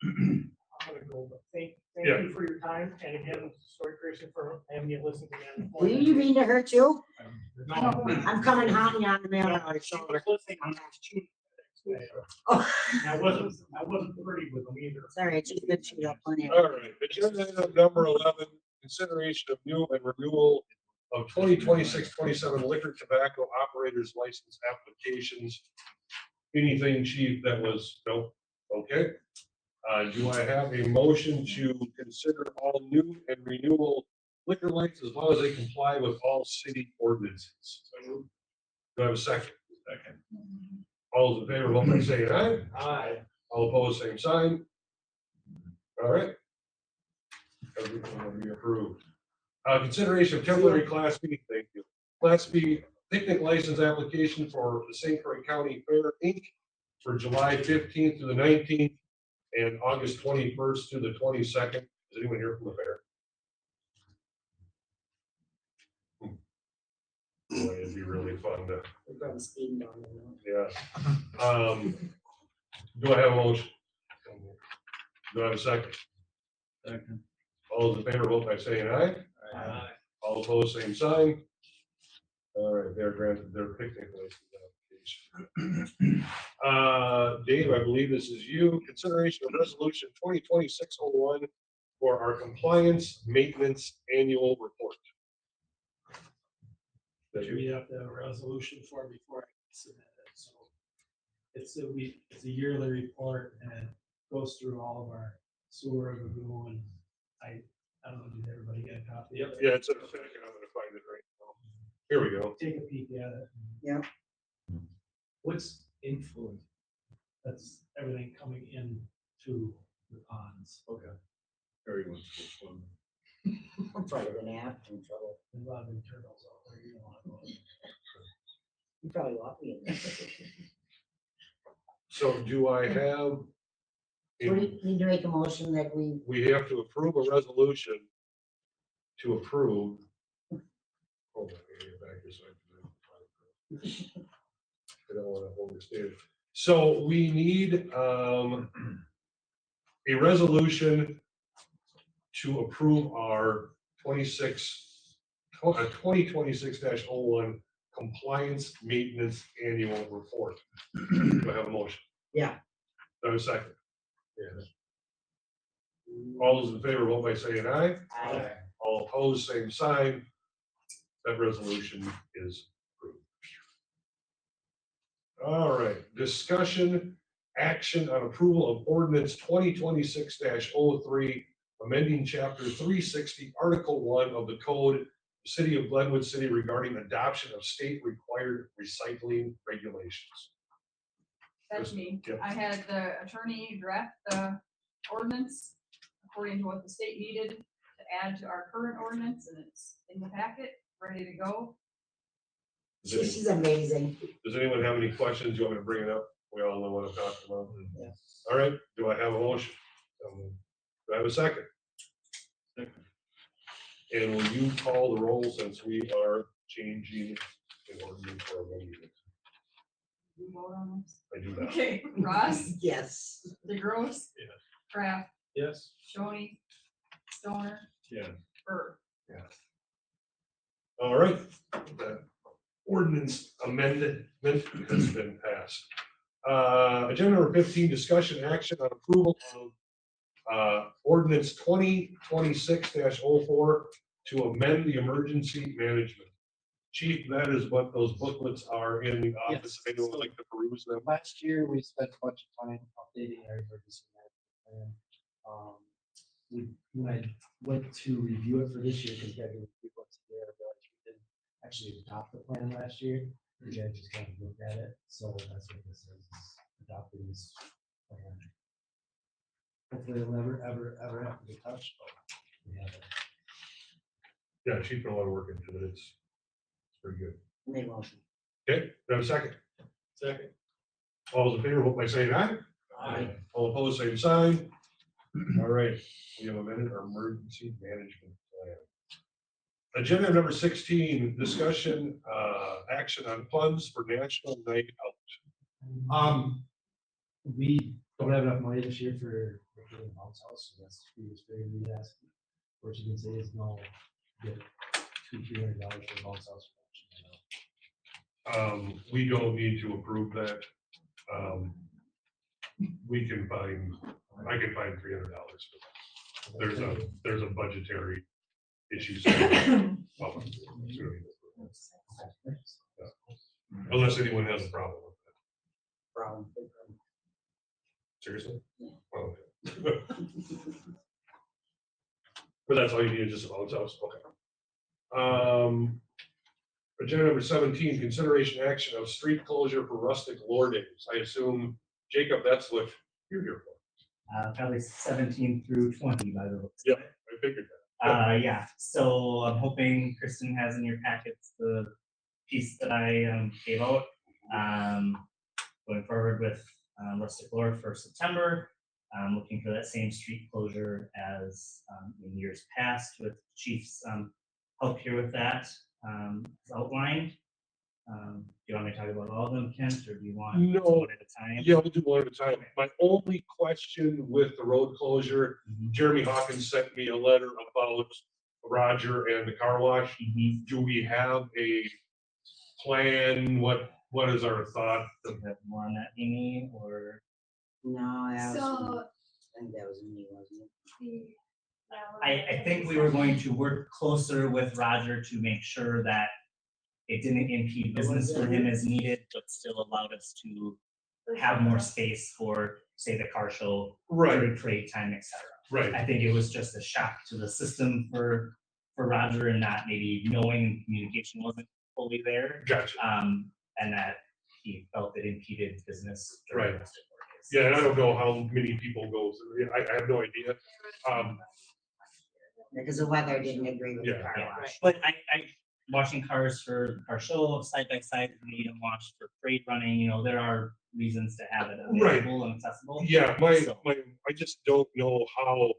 I'm gonna go, but thank Yeah. you for your time, and again, sorry, Christian, for having me listen to me. Will you mean to her too? No. I'm coming home on the mail No, order. she was listening on that too. Oh. I wasn't pretty with them either. Sorry, she's good, she got plenty of. All right, agenda item number 11, consideration of new and renewal of 2026-27 liquor tobacco operators license applications. Anything, chief, that was, no, okay. Do I have a motion to consider all new and renewal liquor licenses as long as they comply with all city ordinances? Do I have a second? Second. All those in favor, vote by saying aye. Aye. All opposed, same sign. All right. Everything will be approved. Consideration of temporary Class B, thank you. Class B picnic license application for the St. Croix County Fair, Inc. for July 15th to the 19th and August 21st to the 22nd. Is anyone here from the fair? Boy, it'd be really fun to, yeah. Do I have a motion? Do I have a second? Second. All those in favor, vote by saying aye. Aye. All opposed, same sign. All right, they're granted their picnic license application. Dave, I believe this is you. Consideration of resolution 2026-01 for our compliance maintenance annual report. You have to have a resolution for before I submit it, so. It's a yearly report and it goes through all of our sewer review and I don't know, did everybody get a copy? Yep. Yeah, it's in a second. I'm gonna find it right now. Here we go. Take a peek at it. Yep. What's influent? That's everything coming in to the ponds. Okay. Very much. Fun. I'm probably gonna have some trouble. There's a lot of big turtles out there, you don't want to go. You probably walk me in there. So do I have? We need to make a motion that We have to approve a resolution to approve. Hold on, I gotta get back here so I can- I don't want to overstate it. So we need a resolution to approve our 2026-01 compliance maintenance annual report. Do I have a motion? Yeah. Do I have a second? Yeah. All those in favor, vote by saying aye. Aye. All opposed, same sign. That resolution is approved. All right, discussion, action on approval of ordinance 2026-03, amending chapter 360, article 1 of the code, City of Glenwood City regarding adoption of state required recycling regulations. That's me. Yep. I had the attorney draft the ordinance according to what the state needed to add to our current ordinance, and it's in the packet, ready to go. Does amazing. Does anyone have any questions? You want me to bring it up? We all know what I'm talking about. Yeah. All right, do I have a motion? Do I have a second? Second. And will you call the roll since we are changing in order for a meeting? We vote on this. I do that. Okay, Ross, Yes. DeGrosse. Yes. Kraft, Yes. Shoney, Stoner, Yeah. Bird. Yeah. All right, the ordinance amendment has been passed. Agenda number 15, discussion action on approval of ordinance 2026-04 to amend the emergency management. Chief, that is what those booklets are in the office. I don't like to peruse them. Last year, we spent a bunch of time updating our emergency management plan. When I went to review it for this year, because we had to review what's there, I realized we didn't actually adopt the plan last year. The judge just kind of looked at it, so that's what this is, adopting this plan. Hopefully it'll never, ever have to be touched, but we have it. Yeah, Chief put a lot of work into it. It's pretty good. Make motion. Okay, do I have a second? Second. All those in favor, vote by saying aye. Aye. All opposed, same sign. All right, we have a minute or emergency management plan. Agenda number 16, discussion, action on funds for National Night Out. We don't have enough money this year for the bounce house, so that's the biggest thing we ask. What you can say is no, get $200-300 for a bounce house. We don't need to approve that. We can I can find $300. There's a budgetary issue. Unless anyone has a problem with that. Problem. Seriously? Oh, okay. But that's all you need, just a bounce house, okay. Agenda number 17, consideration action of street closure for rustic lordings. I assume, Jacob, that's what you're here for. Probably 17 through 20 by the looks. Yeah, I figured that. Yeah, so I'm hoping Kristen has in your packets the piece that I gave out. Going forward with rustic lore for September. Looking for that same street closure as in years past with Chief's help here with that. It's outlined. Do you want me to talk about all of them, Kent, or do you want No. one at a time? Yeah, we'll do one at a time. My only question with the road closure, Jeremy Hawkins sent me a letter about Roger and the car wash. Do we have a plan? What is our thought? Do you have more on that, Amy, or? No, that was, So, I think that was me, wasn't it? I think we were going to work closer with Roger to make sure that it didn't impede business for him as needed, but still allowed us to have more space for, say, the car show. Right. During parade time, et cetera. Right. I think it was just a shock to the system for Roger and not maybe knowing communication wasn't fully there. Gotcha. And that he felt it impeded business. during Right. the rest of the days. Yeah, and I don't know how many people go through. I have no idea. Because the weather didn't agree with the Yeah. car Yeah, wash. but I washing cars for our show side by side, we need them washed for freight running, there are reasons to have it Right. available and accessible. Yeah, I just don't know how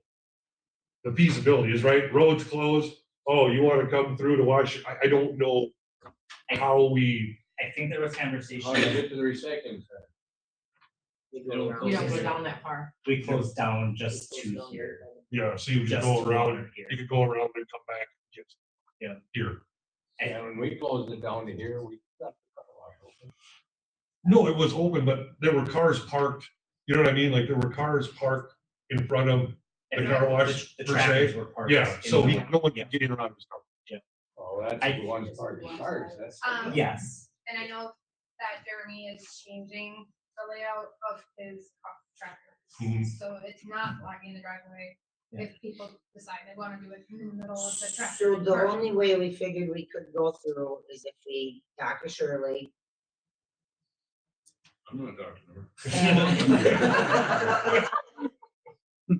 the feasibility is, right? Roads closed. Oh, you want to come through to wash? I don't know how we. I think there was conversation. How do you get to the recycling center? You You don't go down that far. We closed down just to here. Yeah, so you could Just go to around, water here. you could go around and come back. Yes. Yeah. Here. And when we closed it down to here, we left the car wash open. No, it was open, but there were cars parked, you know what I mean? Like there were cars parked in front of the And car wash the per tractors se. were parked Yeah, in so the- no one could get in and out of his car. Oh, that's the ones parked in cars, that's. Yes. And I know that Jeremy is changing the layout of his tractor. Mhm. So it's not blocking the driveway if people decide they want to do it in the middle of the tractor. So the only way we figured we could go through is if we talk to Shirley. I'm not talking to her.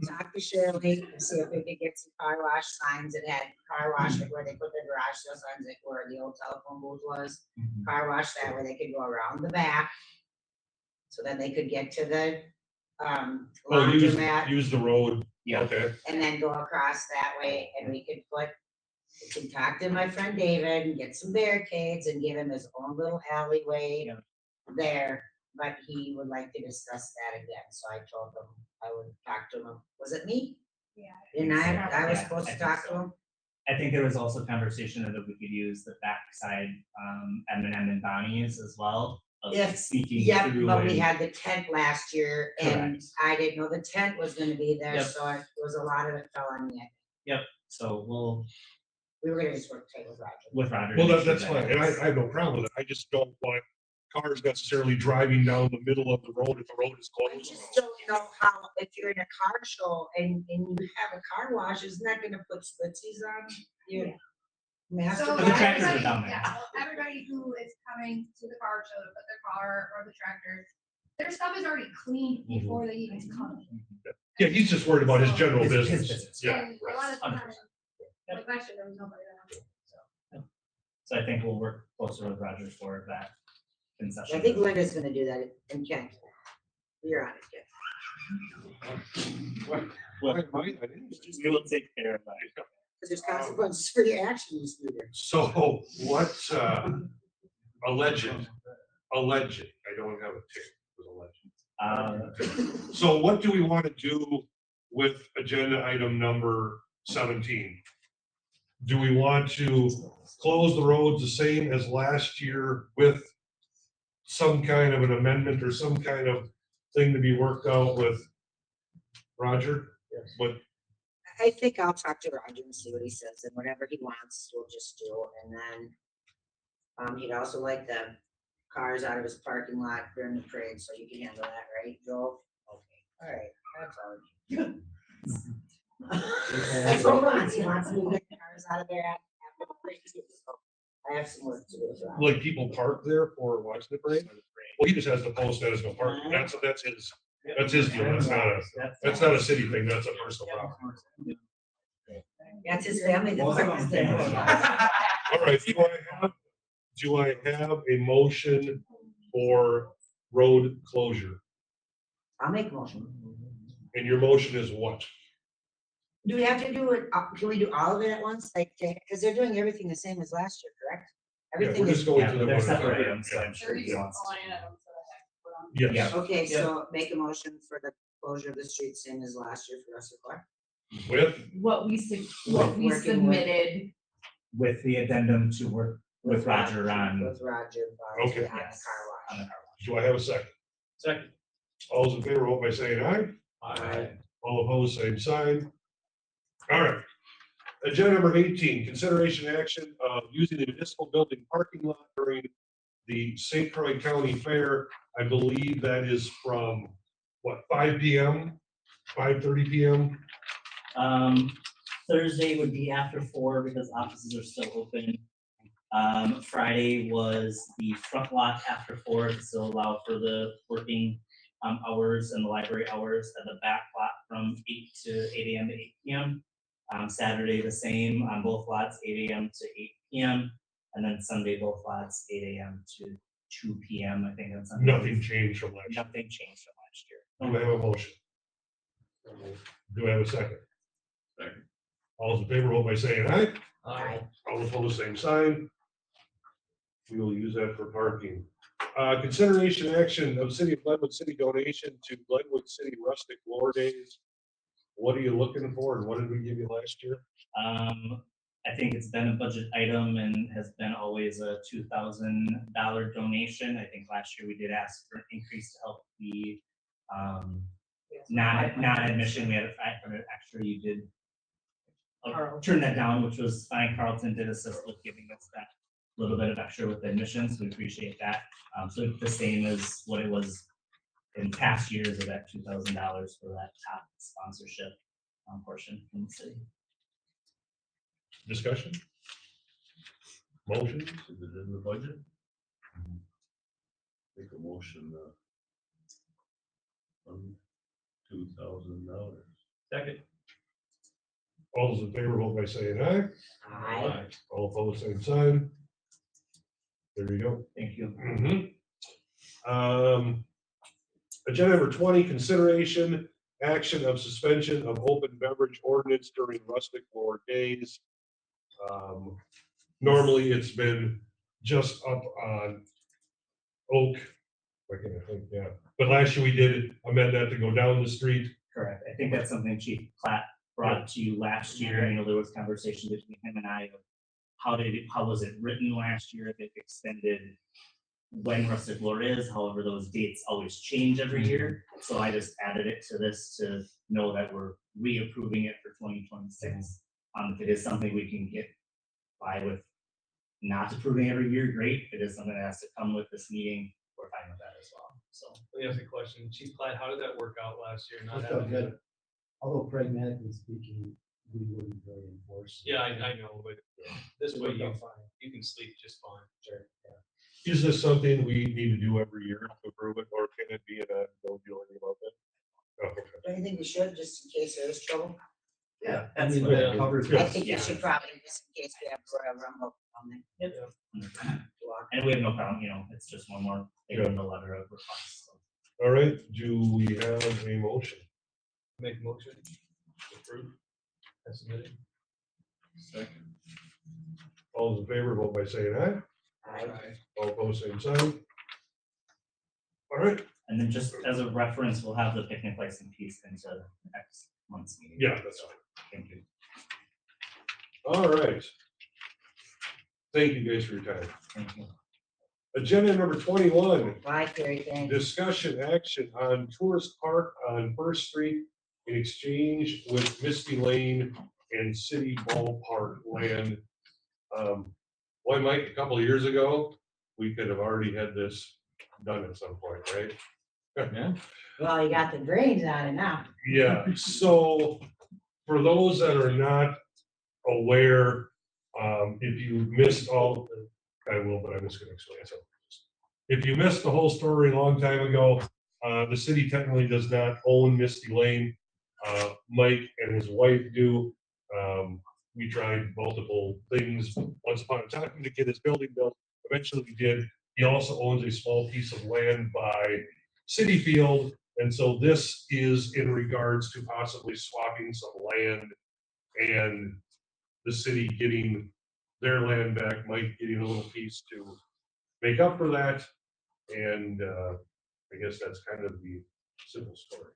Talk to Shirley and see if we could get some car wash signs that had car wash, like where they put the garage sale signs, like where the old telephone booth was. Car wash that way they could go around the back. So then they could get to the Oh, laundromat use the road. Yeah. Okay. and then go across that way and we could talk to my friend David and get some barricades and give him his own little alleyway Yeah. there. But he would like to discuss that again, so I told him I would talk to him. Was it me? Yeah. And I was Yeah, supposed I to think talk to so. him? I think there was also conversation that we could use the backside, M&M and Bonnie's as well. Of Yes, sneaking yep, through but we and- had the tent last year and Correct. I didn't know the tent was gonna be there, Yep. so it was a lot of it fell on me. Yep, so We were gonna just work tight with Roger. with Roger. Well, to make that's sure fine, and I it's- have no problem with it. I just don't want cars necessarily driving down the middle of the road if the road is I closed. just don't know how, if you're in a car show and you have a car wash, isn't that gonna put splitsies on you? Master So But the tractors are everybody, down there. yeah, everybody who is coming to the car show to put their car or the tractor, their stuff is already cleaned before they even come. Yeah, he's just worried about his general His business. business, Yeah, And a right. lot of times, 100%. like last year, there was nobody there. So I think we'll work closer with Roger for that concession. I think Linda's gonna do that in Kent. You're on it, Kent. We will take care of that. Because there's consequences for your actions, Peter. So what, alleged, I don't have a tick with alleged. So what do we want to do with agenda item number 17? Do we want to close the roads the same as last year with some kind of an amendment or some kind of thing to be worked out with Roger? Yes. But I think I'll talk to Roger and see what he says, and whatever he wants, we'll just do, and then he'd also like the cars out of his parking lot during the parade, so you can handle that, right, Joel? Okay, all right, that's all. That's what wants, he wants me to get the cars out of there after the parade, so I have some work to do with Roger. like people park there for watching the parade? Well, he just has to post that as no parking. That's his deal. That's not a city thing. That's a personal property. That's his family that parks there. All right, do I have a motion for road closure? I'll make a motion. And your motion is what? Do we have to do it, can we do all of it at once, like, because they're doing everything the same as last year, correct? Everything we're is. just going Yeah, through but the they're one. separate items, so I'm sure he wants to. Yes. Okay, so make a motion for the closure of the street, same as last year for us, Clark. With? What we Working with- submitted, With the addendum to work with Roger on. With Roger. Okay. On the car Yes, wash. on the car wash. Do I have a second? Second. All those in favor, vote by saying aye. Aye. All opposed, same sign. All right. Agenda number 18, consideration action of using the municipal building parking lot during the St. Croix County Fair. I believe that is from, what, 5 PM, 5:30 PM? Thursday would be after 4 because offices are still open. Friday was the front lot after 4 to still allow for the working hours and the library hours, at the back lot from 8 to 8 AM to 8 PM. Saturday the same on both lots, 8 AM to 8 PM. And then Sunday, both lots, 8 AM to 2 PM, I think on Sunday. Nothing changed from last year. Nothing changed from last year. Do I have a motion? Do I have a second? Second. All those in favor, vote by saying aye. Aye. All opposed, same sign. We will use that for parking. Consideration action of City of Glenwood City donation to Glenwood City Rustic Lore Days. What are you looking for and what did we give you last year? I think it's been a budget item and has been always a $2,000 donation. I think last year we did ask for an increase to help the non-admission. We had a 500 extra. You did turn that down, which was fine. Carlton did assist with giving us that little bit of extra with the admissions. We appreciate that. So the same as what it was in past years of that $2,000 for that top sponsorship portion from the city. Discussion? Motion? Is it in the budget? Make a motion, $2,000. Second. All those in favor, vote by saying aye. Aye. All opposed, same sign. There you go. Thank you. Agenda number 20, consideration action of suspension of open beverage ordinance during rustic lore days. Normally, it's been just up on Oak. Why can't I think, yeah. But last year we did amend that to go down the street. Correct. I think that's something Chief Platt brought to you last year. I know there was conversation between him and I of how was it written last year? They've extended when rustic lore is, however, those dates always change every year. So I just added it to this to know that we're reapproving it for 2026. If it is something we can get by with not approving every year, great. If it is something that has to come with this meeting, we're fine with that as well. So. Let me ask a question. Chief Platt, how did that work out last year? Not Worked out having good. Although pragmatically speaking, we wouldn't really enforce. Yeah, I know, but this It way worked you, out fine. you can sleep just fine. Sure, yeah. Is this something we need to do every year to approve it, or can it be in a, don't do anything about that? Oh, okay. Do you think we should, just in case there is trouble? Yeah, I That's mean, what it covers. I think Yeah. we should probably, just in case we have Royal Rumble on there. Yep. Walk And we have no problem, it's just one more thing in the letter of request. So. All right, do we have a motion? Make a motion, approve, as submitted. Second. All those in favor, vote by saying aye. Aye. All opposed, same sign. All right, And then just as a reference, we'll have the picnic license piece into next month's meeting. yeah, that's fine. Thank you. All right. Thank you guys for your time. Thank you. Agenda number 21, Bye, Carrie, thanks. discussion action on tourist park on First Street in exchange with Misty Lane and City Ballpark land. Boy, Mike, a couple of years ago, we could have already had this done at some point, right? Yeah. Well, you got the drains on it now. Yeah, so for those that are not aware, if you missed all, I will, but I'm just gonna explain something. If you missed the whole story a long time ago, the city technically does not own Misty Lane. Mike and his wife do. We tried multiple things once upon a time to get his building built. Eventually we did. He also owns a small piece of land by City Field. And so this is in regards to possibly swapping some land and the city getting their land back, Mike getting a little piece to make up for that. And I guess that's kind of the simple story.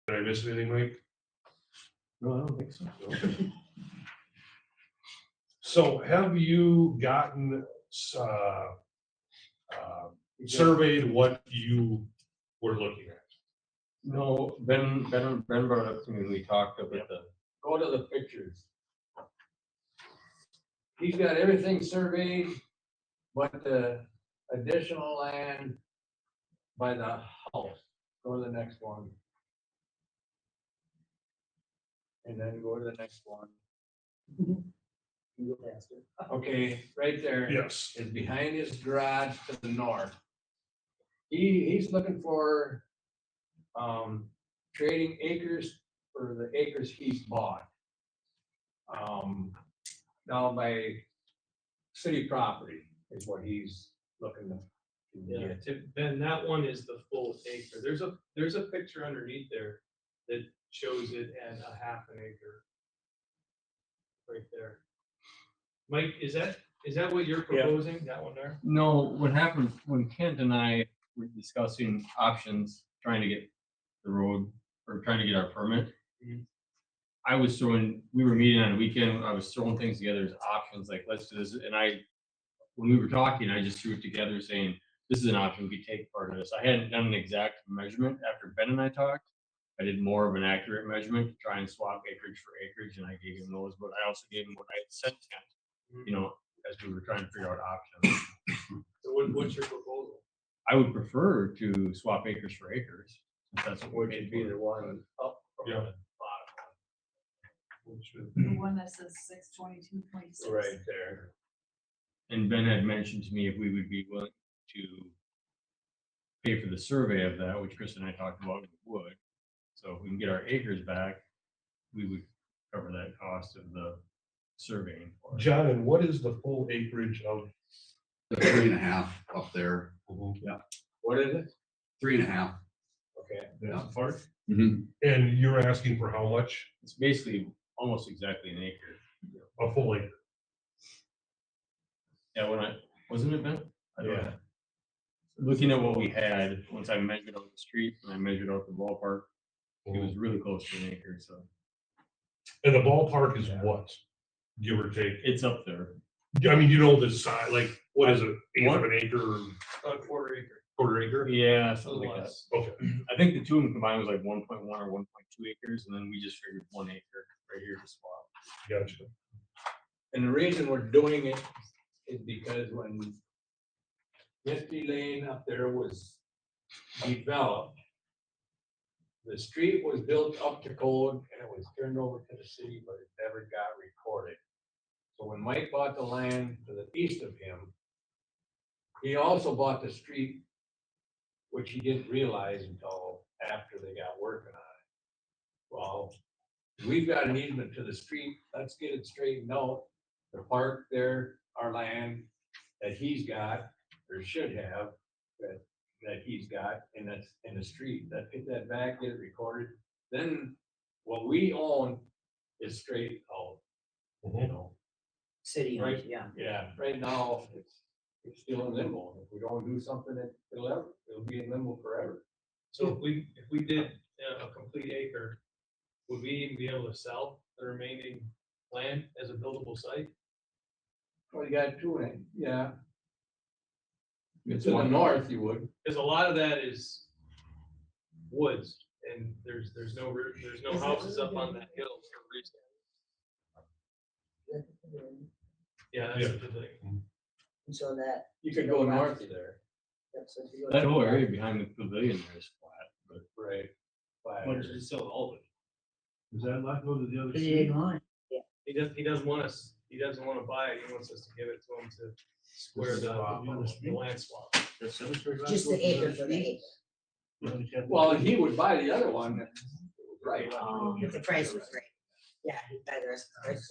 Did I miss anything, Mike? No, I don't think so. So have you gotten surveyed what you were looking at? No, Ben brought up to me, we talked about go to the pictures. He's got everything surveyed, but the additional land by the house, go to the next one. And then go to the next one. Okay, right there. Yes. Is behind his garage to the north. He's looking for trading acres for the acres he's bought. Down by city property is what he's looking to. Yeah, Ben, that one is the full acre. There's a picture underneath there that shows it at a half an acre. Right there. Mike, is that what you're proposing, that one there? No, what happened when Kent and I were discussing options, trying to get the road, or trying to get our permit. We were meeting on a weekend, I was throwing things together as options, like, let's do this, and when we were talking, I just threw it together saying, this is an option, we could take part of this. I hadn't done an exact measurement after Ben and I talked. I did more of an accurate measurement to try and swap acreage for acreage, and I gave him those, but I also gave him what I had sent him, as we were trying to figure out options. So what's your proposal? I would prefer to swap acres for acres. If that's what Which would be the one up from the bottom. The one that says 6/22/26. Right there. And Ben had mentioned to me if we would be willing to pay for the survey of that, which Chris and I talked about, we would. So if we can get our acres back, we would cover that cost of the surveying. for it. John, and what is the full acreage of? The 3.5 up there. Yeah. What is it? 3.5. Okay. Yeah. Part? Mhm. And you're asking for how much? It's basically almost exactly an acre. A full acre. Yeah, wasn't it, Ben? I don't Yeah. know. Looking at what we had, once I measured out the street and I measured out the ballpark, it was really close to an acre, so. And the ballpark is what? Give or take? It's up there. I mean, you know the size, like, what is it, eighth of an acre? A quarter acre. Quarter acre? Yeah, something like that. Less. Okay. I think the two of them combined was like 1.1 or 1.2 acres, and then we just figured 1 acre right here to swap. Gotcha. And the reason we're doing it is because when Misty Lane up there was developed, the street was built up to code and it was turned over to the city, but it never got recorded. So when Mike bought the land to the east of him, he also bought the street, which he didn't realize until after they got working on it. Well, we've got an easement to the street, let's get it straightened out. The park there our land that he's got, or should have, that he's got, and that's in the street, that get that back, get it recorded, then what we own is straight out, you know? City, Right, yeah. yeah, right now, it's still in limbo. If we don't do something, it'll be in limbo forever. So if we did a complete acre, would we even be able to sell the remaining land as a buildable site? Well, you got two in, yeah. It's in the north, you would. Because a lot of that is woods, and there's no houses up on that hill for reason. Yeah, that's the thing. So that. You could go north of there. That whole area behind the pavilion there is flat, but. Right. Why don't you just sell all of it? Does that not go to the other? He didn't want it. He doesn't want us, he doesn't want to buy it, he wants us to give it to him to square the land swap. Just the acre for the acre. Well, and he would buy the other one, right? If the price was right. Yeah, he'd buy the rest of the price.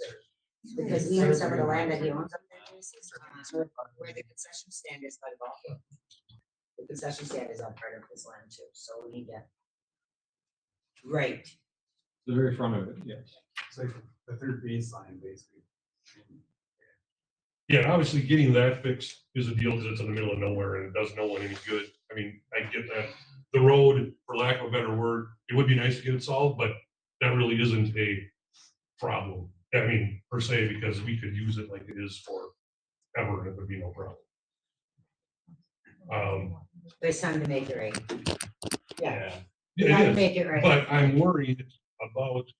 Because even some of the land that he owns up there is where the concession stand is by the ball field. The concession stand is on part of his land too, so we need to. Right. The very front of it, yes. It's like the third baseline, basically. Yeah, and obviously getting that fixed is a deal because it's in the middle of nowhere and it does no one any good. I mean, I get that. The road, for lack of a better word, it would be nice to get it solved, but that really isn't a problem. I mean, per se, because we could use it like it is for ever and it would be no problem. But it's time to make it right. Yeah. Yeah, Gotta it is, make it right. but I'm worried about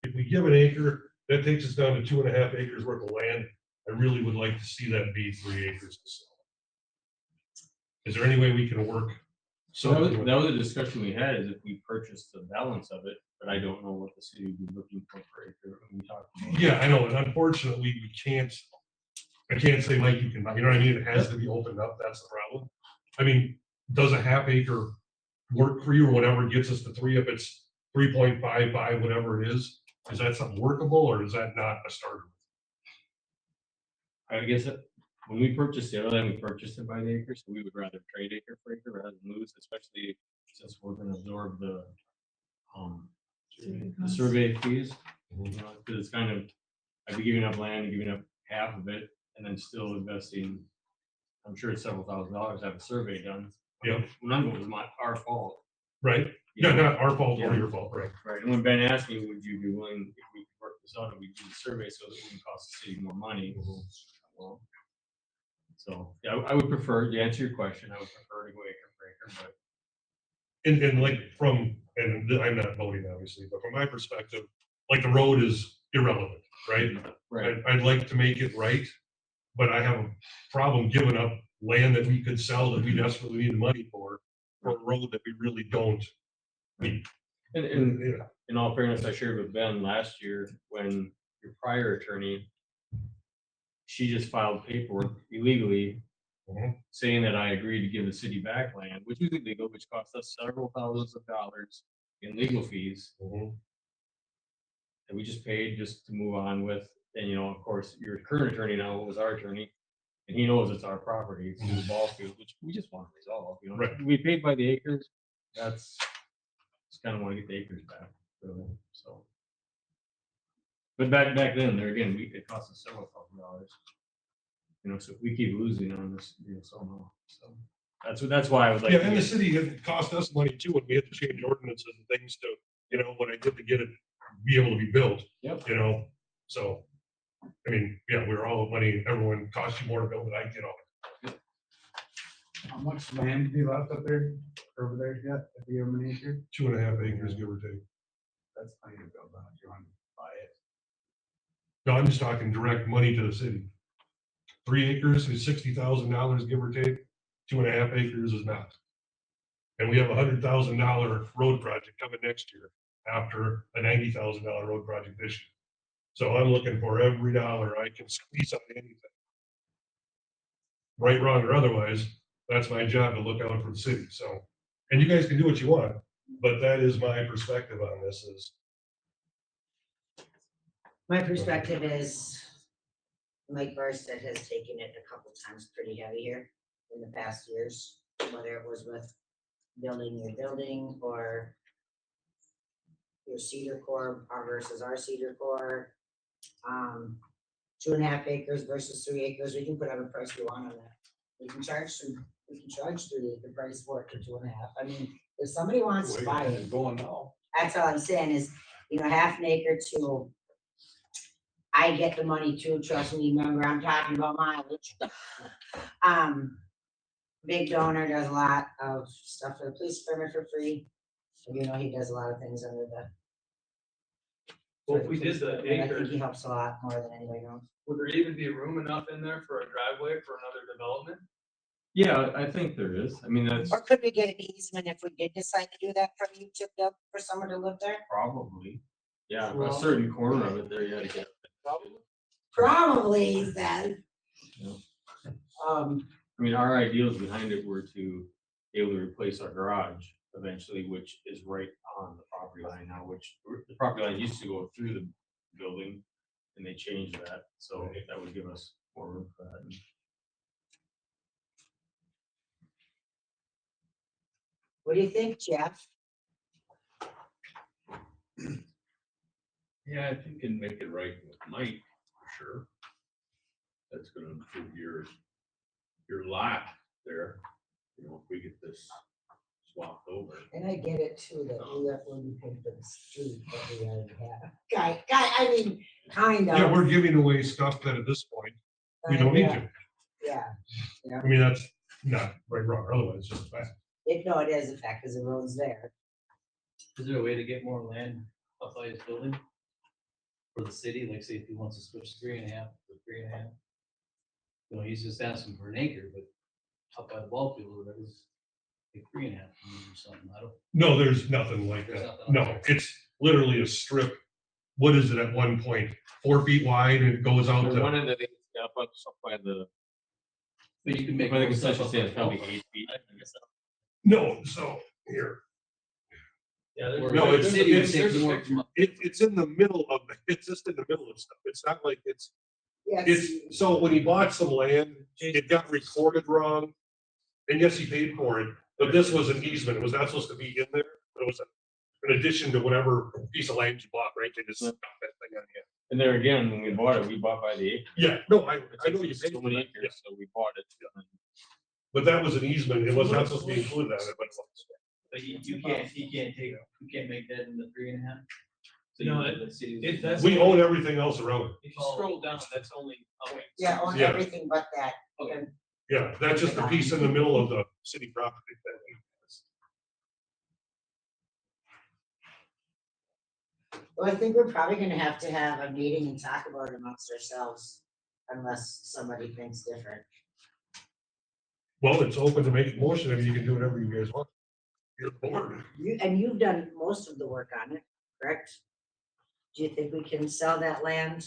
if we give an acre, that takes us down to 2.5 acres worth of land. I really would like to see that be 3 acres. Is there any way we can work? So that was a discussion we had, is if we purchased the balance of it, but I don't know what the city would be looking for acre when we talk about. Yeah, I know, and unfortunately, I can't say, Mike, you can, you know what I mean? It has to be opened up, that's the problem. I mean, does a half acre work for you or whatever gets us to 3, if it's 3.55, whatever it is that something workable or is that not a starter? I guess when we purchased the other land, we purchased it by the acre, so we would rather trade acre for acre rather than lose, especially since we're gonna absorb the survey fees. You know, because it's kind of, I'd be giving up land and giving up half of it and then still investing, I'm sure it's several $1,000s to have a survey done. Yeah. None of it was our fault. Right? Yeah, not our fault or your fault, right? Right, and when Ben asked me, would you be willing, if we could work this out, and we do the survey so that it wouldn't cost the city more money? Well, so, yeah, I would prefer, to answer your question, I would prefer to go acre for acre, but. And like and I'm not voting obviously, but from my perspective, like the road is irrelevant, right? Right. I'd like to make it right, but I have a problem giving up land that we could sell that we desperately need the money for a road that we really don't need. And in all fairness, I shared with Ben last year when your prior attorney, she just filed paperwork illegally saying that I agreed to give the city back land, which was illegal, which cost us several thousands of dollars in legal fees. And we just paid just to move on with, and you know, of course, your current attorney now was our attorney, and he knows it's our property, it's the ball field, which we just want to resolve, you know. Right. We paid by the acres, just kind of want to get the acres back, really, so. But back then, there again, it cost us several $1,000s. You know, so if we keep losing on this, you know, somehow, so that's why I would like. Yeah, and the city, it cost us money too, and we had to change ordinances and things to, you know, what I did to get it, be able to be built. Yep. You know, so, I mean, yeah, we're all money, everyone costs you more to build it, I get all it. How much land do you left up there, over there yet, at the urban acre? 2.5 acres, give or take. That's plenty to build on if you want to buy it. No, I'm just talking direct money to the city. 3 acres is $60,000, give or take. 2.5 acres is not. And we have a $100,000 road project coming next year after a $90,000 road project this year. So I'm looking for every dollar I can squeeze out of anything. Right, wrong, or otherwise, that's my job to look out for the city. So, and you guys can do what you want, but that is my perspective on this is. My perspective is Mike Barstead has taken it a couple times pretty heavy here in the past years, whether it was with building your building or your cedar core versus our cedar core. 2.5 acres versus 3 acres, we can put whatever price we want on that. We can charge 3 acre price for it for 2.5. I mean, if somebody wants to buy it, Going now. that's all I'm saying is, you know, 1/2 an acre to, I get the money too, trust me, remember, I'm talking about mileage. Big donor does a lot of stuff for the police department for free. And you know, he does a lot of things under the. Well, if we did the I think acre, he helps a lot more than anybody knows. would there even be room enough in there for a driveway for another development? Yeah, I think there is. I mean, that's Or could we get an easement if we did decide to do that from you to build for someone to live there? probably, yeah, a Well- certain corner of it there, you gotta get. Probably, he said. Yeah. Um, I mean, our ideals behind it were to be able to replace our garage eventually, which is right on the property line now, which the property line used to go through the building. And they changed that, so that would give us more room for that. what do you think, Jeff? Yeah, if you can make it right with Mike, for sure. That's gonna improve your lot there, you know, if we get this swapped over. And I get it too, that we have to be paid for the street that we already have. Guy, I mean, kind of. Yeah, we're giving away stuff that at this point, we don't need to. Yeah, yeah. I mean, that's not right, wrong, otherwise it's just a fact. No, it is a fact, because the road's there. Is there a way to get more land up by his building? For the city, like say if he wants to switch 3.5 to 3.5? You know, he's just asking for an acre, but up by the ball field or whatever, it's like 3.5 or something, I don't. No, there's nothing like There's that. nothing like No, that. it's literally a strip. What is it at one point? 4 feet wide and it goes out The one to, end that they, up by the, But you can make. by the more stuff concession up stand, by it's probably the 8 feet. no, so here. Yeah, No, there's, it's, there's, it's, there's a picture. it's in the middle of, it's just in the middle of stuff. It's not like it's, Yes. it's, so when he bought some land, it got recorded wrong. And yes, he paid for it, but this was an easement. It was not supposed to be in there. It was an addition to whatever piece of land you bought, right? They just stuck that thing on here. And there again, when we bought it, we bought by the acre. Yeah, no, I know you So paid for many it, yeah. acres, so we bought it. But that was an easement. It was not supposed to be included on it, but it was. But you can't make that in the 3.5? So No, you let the city. that's- We own everything else around it. If you scroll down, that's only. oh, wait. Yeah, on Yeah. everything but that. Okay. Yeah, that's just a piece in the middle of the city property. Well, I think we're probably gonna have to have a meeting and talk about it amongst ourselves, unless somebody thinks different. Well, it's open to make a motion and you can do whatever you guys want. You're the board. You've done most of the work on it, correct? Do you think we can sell that land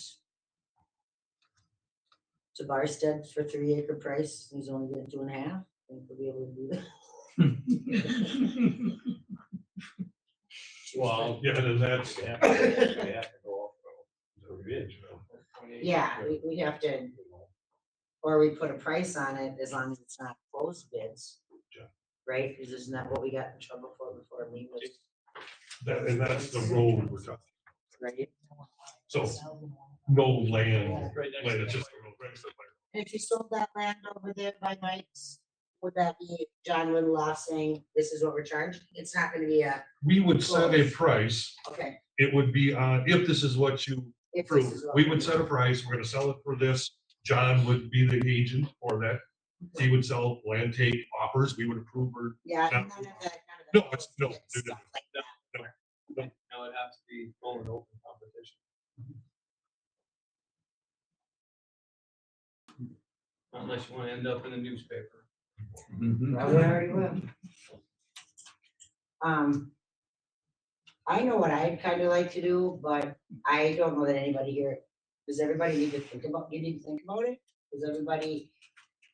to Barstead for 3 acre price? He's only getting 2.5. Think we'll be able to do that? Well, yeah, then that's. Yeah, we have to, or we put a price on it as long as it's not closed bids. Right, because isn't that what we got in trouble for before me was, That, and that's the road we're talking. right? So no land, Right next land, to it's that. just a road. Right next to the fire. And if you sold that land over there by Mike's, would that be John Winloff saying, this is what we're charged? It's not gonna be a, We would set a price. okay, It would be, if this is what you if this approve, is what. we would set a price. We're gonna sell it for this. John would be the agent for that. He would sell land take offers. We would approve or. Yeah, not none of approve. that, No, it's, no, stuff like that. Now it has to be full and open competition. Unless you wanna end up in the newspaper. Well, we already will. I know what I'd kind of like to do, but I don't know that anybody here, does everybody need to think about, you need to think about it? Does everybody,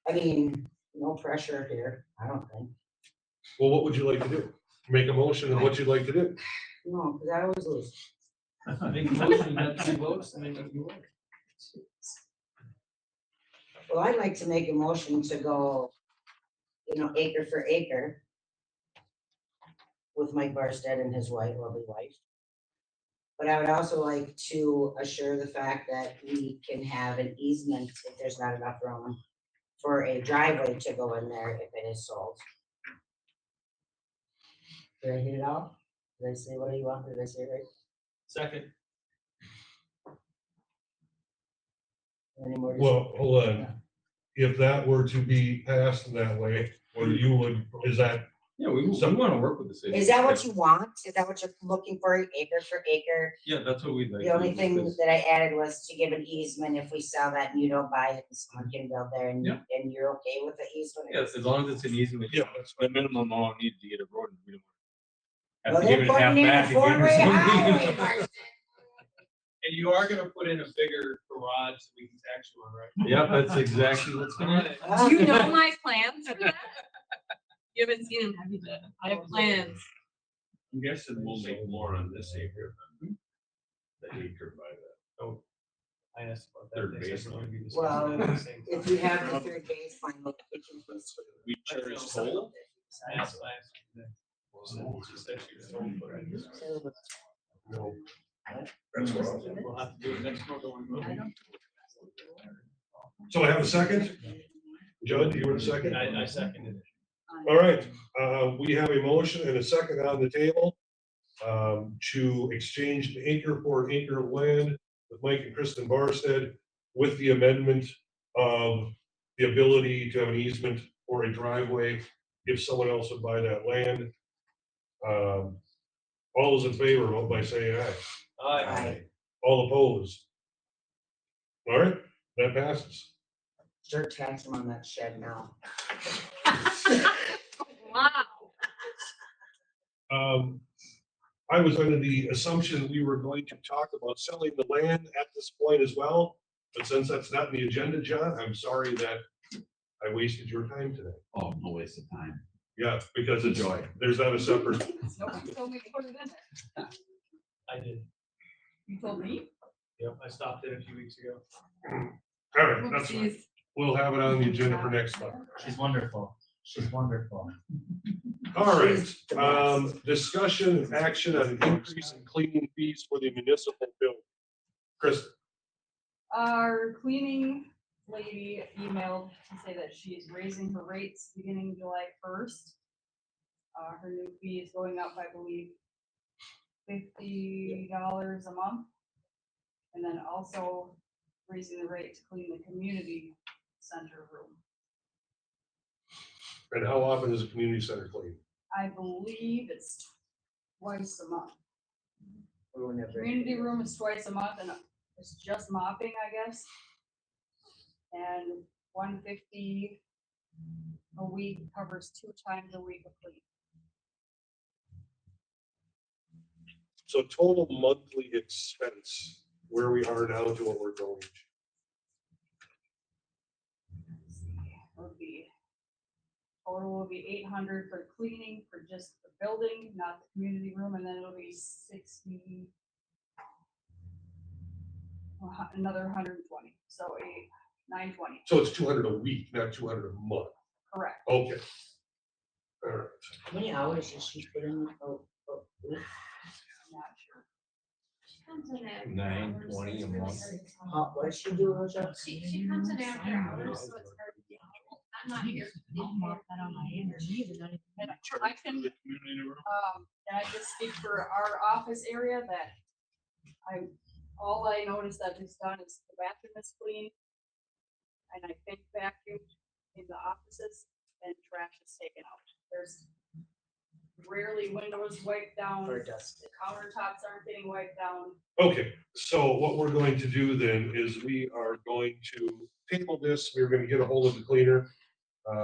I mean, no pressure here, I don't think. Well, what would you like to do? Make a motion of what you'd like to do. No, because I always lose. Make a motion, you got 3 votes, and then you win. Well, I'd like to make a motion to go, acre for acre with Mike Barstead and his wife, lovely wife. But I would also like to assure the fact that we can have an easement if there's not enough room for a driveway to go in there if it is sold. Did I hit it out? Did I say what you want? Did I say it right? Second. Any more? Well, hold on. If that were to be passed in that way, or you would, is that? Yeah, we want to work with the city. Is that what you want? Is that what you're looking for, acre for acre? Yeah, that's what we'd like. The only thing that I added was to give an easement if we sell that and you don't buy it and someone can build there and, Yeah. and you're okay with the easement? Yes, as long as it's an easement. Yeah, that's the minimum amount needed to get a road. We don't Well, have to they're give it half putting in a back. again or four-way highway, something. Marcy. And you are gonna put in a bigger garage so we can tax you on, right? Yep, that's exactly what's going on. Do you know my plans for that? You haven't seen them, have you? I have plans. I'm guessing we'll make more on this acre than the acre by the. Oh, I asked about that. Third They said we're baseline. gonna be discussing Well, that at the same if time. you have the third baseline, look, it can first. We charge toll? I asked last week. She said she was going for it. No. That's wrong. We'll have to do it next month. So I have a second? Judd, you were the second? I seconded it. All right, we have a motion and a second on the table to exchange an acre for an acre of land with Mike and Kristen Barstead with the amendment of the ability to have an easement or a driveway if someone else would buy that land. All those in favor, vote by saying aye. Aye. All opposed? All right, that passes. Start taxing on that shed now. Wow. I was under the assumption we were going to talk about selling the land at this point as well, but since that's not in the agenda, John, I'm sorry that I wasted your time today. Oh, no waste of time. Yeah, because it's, Enjoy. there's not a separate, Nobody told me to put it in there. I did. You told me? Yep, I stopped it a few weeks ago. all right, that's fine. Oopsies. We'll have it on the agenda for next month. She's wonderful. She's wonderful. All right, discussion and action on an increase in cleaning fees for the municipal building. Chris, Our cleaning lady emailed to say that she is raising her rates beginning July 1st. Her new fee is going up, I believe, $50 a month. And then also raising the rate to clean the community center room. and how often is a community center clean? I believe it's twice a month. Or whenever. Community room is twice a month and it's just mopping, I guess. And $150 a week covers 2 times a week of cleaning. So total monthly expense, where we are now to what we're going to. Would be, total will be $800 for cleaning for just the building, not the community room, and then it'll be 60. Another 120, so $920, So it's 200 a week, not 200 a month. correct. Okay. All right. How many hours does she put in? Oh, week? Not sure. She comes in at. 920 a month. What does she do, Rosa? She comes in after hours, so it's hard to get. I'm not here. I'll mark that on my energy, but not even. And I can, can I just speak for our office area that all I noticed that is done is the bathroom is clean. And I think vacuumed in the offices and trash is taken out. There's rarely windows wiped down, Or dusted? countertops aren't getting wiped down. Okay, so what we're going to do then is we are going to table this. We're gonna get a hold of the cleaner.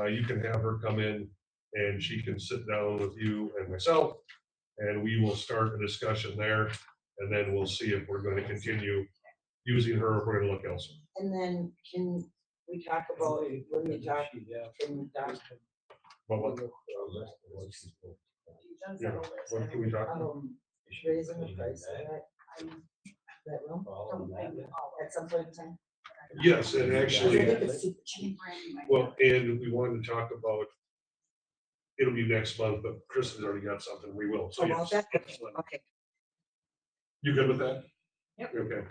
You can have her come in and she can sit down with you and myself. And we will start a discussion there. And then we'll see if we're gonna continue using her, or if we're gonna look elsewhere. And then can we talk about, when we talk, can we talk? What? She does Yeah, have a list. what can we talk about? Raising the price of that room at some point in time. Yes, and actually, I think Brandy might well, and we wanted to talk about, it'll be next month, but Kristen's already got something, we will, so Oh, well, yes. that- Excellent. Okay. You good with that? Yep. Okay.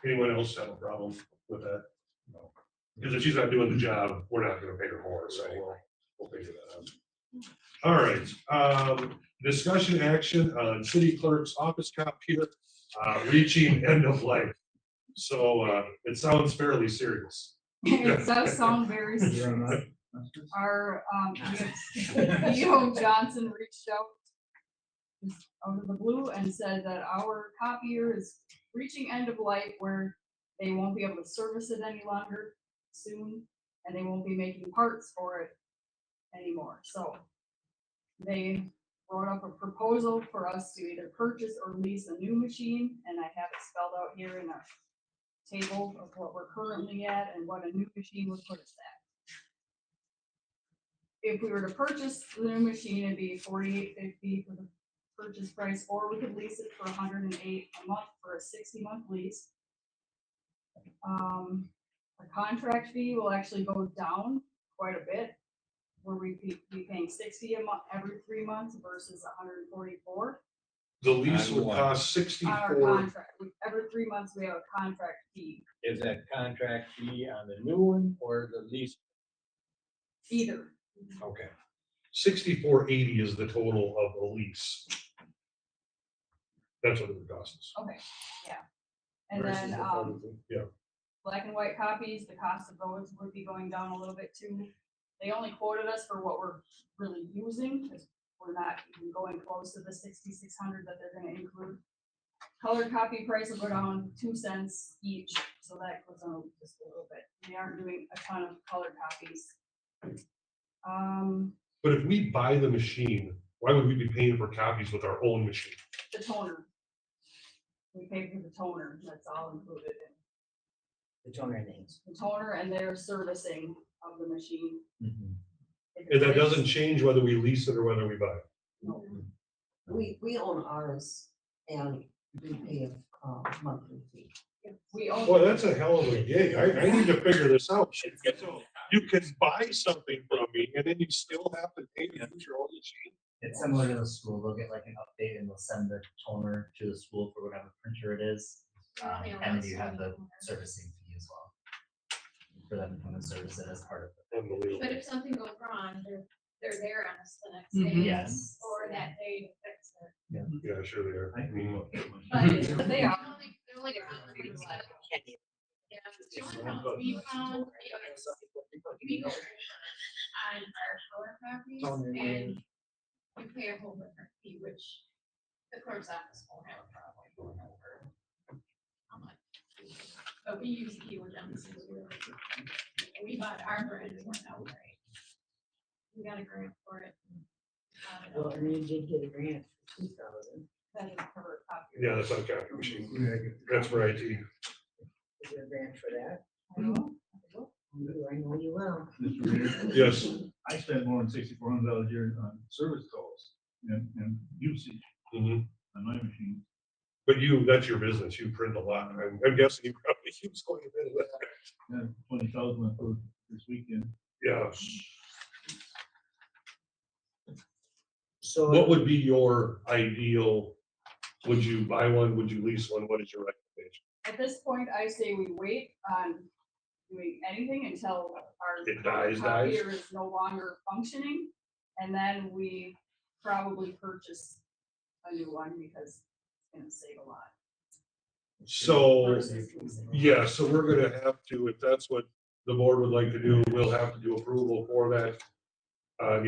Anyone else have a problem with that? No. Because if she's not doing the job, we're not gonna pay her more, so we'll figure that out. All right, discussion action on city clerk's office copier, reaching end of life. So, it sounds fairly serious. It does sound very serious. Our, Leo Johnson reached out just out of the blue and said that our copier is reaching end of life where they won't be able to service it any longer soon, and they won't be making parts for it anymore. So they brought up a proposal for us to either purchase or lease a new machine, and I have it spelled out here in a table of what we're currently at and what a new machine would put us at. If we were to purchase the new machine, it'd be $48.50 for the purchase price, or we could lease it for $108 a month for a 60-month lease. The contract fee will actually go down quite a bit, where we'd be paying $60 a month every 3 months versus $144. The lease would cost On our 64, contract, every 3 months we have a contract fee, Is that contract fee on the new one or the lease? either. Okay. 6480 is the total of the lease. That's what it would cost us. Okay, yeah. And Versus then, the 42, yeah. black and white copies, the cost of those would be going down a little bit too. They only quoted us for what we're really using, because we're not even going close to the 6,600 that they're gonna include. Color copy price will go down 2 cents each, so that goes down just a little bit. They aren't doing a ton of color copies. But if we buy the machine, why would we be paying for copies with our own machine? The toner. We pay for the toner, that's all included in The toner things. the toner and their servicing of the machine. And that doesn't change whether we lease it or whether we buy it. We own ours and we pay a monthly fee. We own. Well, that's a hell of a gig. I need to figure this out. So you can buy something from me and then you still have to pay to use your own machine. It's similar to the school, they'll get like an update and they'll send the toner to the school for whatever printer it is. And then you have the servicing fee as well. For them to come and service it as part of it. Unbelievable. But if something goes wrong, they're there on us the next Mhm. day. Yes. Or that day to fix it. Yeah, sure they are. But they are only, they're only. Yeah, the only problem we found is we go on our color copies and you pay a whole different fee, which the clerk's office won't have a problem going over. How much? But we use the keyword emphasis. We bought our brand, it worked out great. We got a grant for it. Well, and you did get a grant for 2,000. That is cover copy. Yeah, that's not a copy machine. That's for IT. Is there a grant for that? I know you will. Yes. I spend more than $6,400 a year on service calls and usage Mhm. on my machine. But that's your business. You print a lot. I'm guessing you probably use quite a bit of that. Yeah, 20,000 for this weekend. Yeah. So What would be your ideal? Would you buy one? Would you lease one? What is your recommendation? At this point, I say we wait on doing anything until our It dies. copier is no longer functioning. And then we probably purchase a new one because it's gonna save a lot. So, Versus leasing. yeah, so we're gonna have to, if that's what the board would like to do, we'll have to do approval for that. At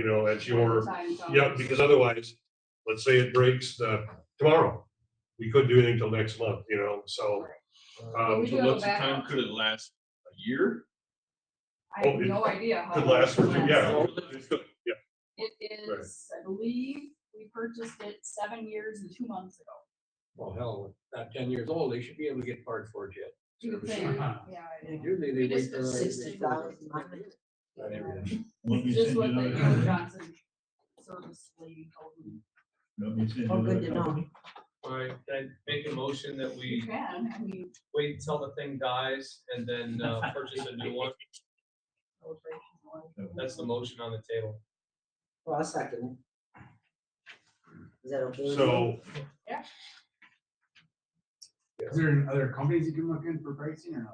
your, Time comes. yeah, because otherwise, let's say it breaks tomorrow. We couldn't do anything till next month, so. But we do So have a what's the time? backup. Could it last a year? I have no idea how. Could long last for, it lasts. yeah, it's good, yeah. It is, I believe, we purchased it 7 years and 2 months ago. Well, hell, not 10 years old, they should be able to get parts for it yet. You would think, yeah, I know. Usually they We wait just for. put 60,000 on it. Not everything. Let me Just send what you the another Joe copy. Johnson service lady told me. Let me send you Oh, good another to know. copy. All right, can I make a motion that You we can, I mean. wait until the thing dies and then purchase a new one? That's the motion on the table. Well, I'll second it. Is that okay with you? So, Yeah. Is there other companies you can look in for pricing or no?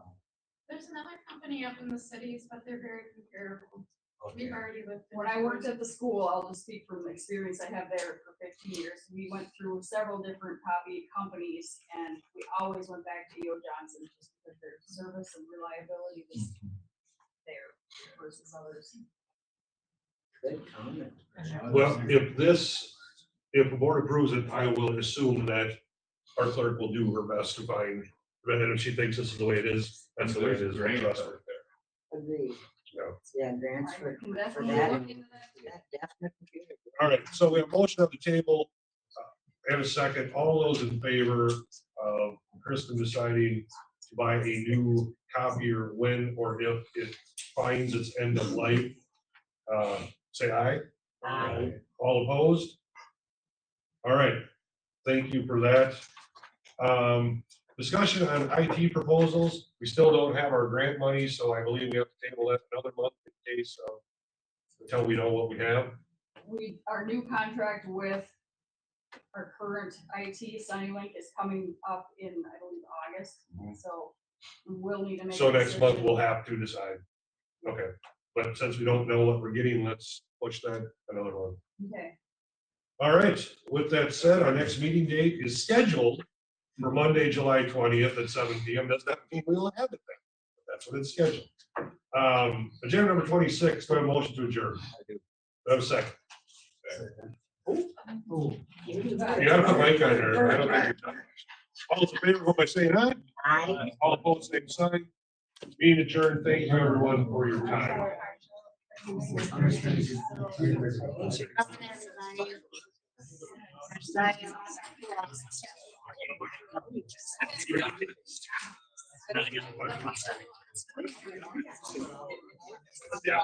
There's another company up in the cities, but they're very comparable. We've already looked. When I worked at the school, I'll just speak from the experience I have there for 15 years. We went through several different copy companies and we always went back to E.O. Johnson just because their service and reliability was there versus others. Good comment. well, if the board approves it, I will assume that our clerk will do her best to find, and if she thinks this is the way it is, that's the way it is. Great. Trust her there. Agreed. Yeah. Yeah, grants for Can that. definitely That look into that. definite computer. All right, so we have a motion on the table, and a second. All those in favor of Kristen deciding to buy a new copier when or if it finds its end of life, say aye. Aye. All opposed? All right, thank you for that. Discussion on IT proposals. We still don't have our grant money, so I believe we have to table that another month in case of, until we know what we have. Our new contract with our current IT Sunnylink is coming up in, I believe, August, so we will need to make. So a next month decision. we'll have to decide. Okay, but since we don't know what we're getting, let's push that another one. Okay. All right, with that said, our next meeting date is scheduled for Monday, July 20th at 7 p.m. Does that mean we'll have it then? That's what it's scheduled. Agenda number 26, do I have a motion to adjourn? Do I have a second? You gotta put mic on there. I don't think you're done. All those in favor, vote by saying aye. Aye. All opposed, same sign. Meeting adjourned. Thank you everyone for your time. Yeah.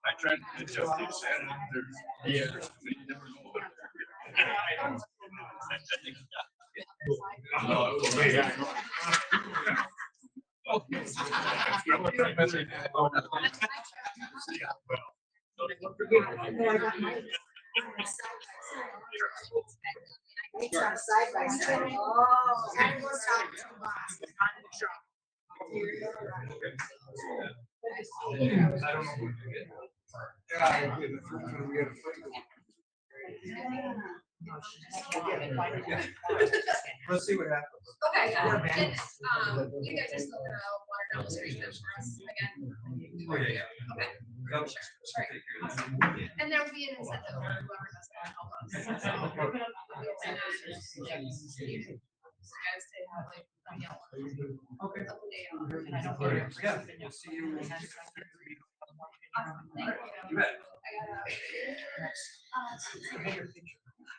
I tried to adjust this. Yeah. It's on side by side. Oh, I was talking to Boston on the truck. Let's see what happens. Okay, and, you guys are still gonna water down the street then for us again? Oh, yeah. Okay. Sure, right. And there will be an incentive for whoever does that help us. So, we'll say that. So you guys stay out like, you know, Okay. a couple days off, and I don't Okay. care. Yeah, we'll see you. Awesome, thank you. You bet.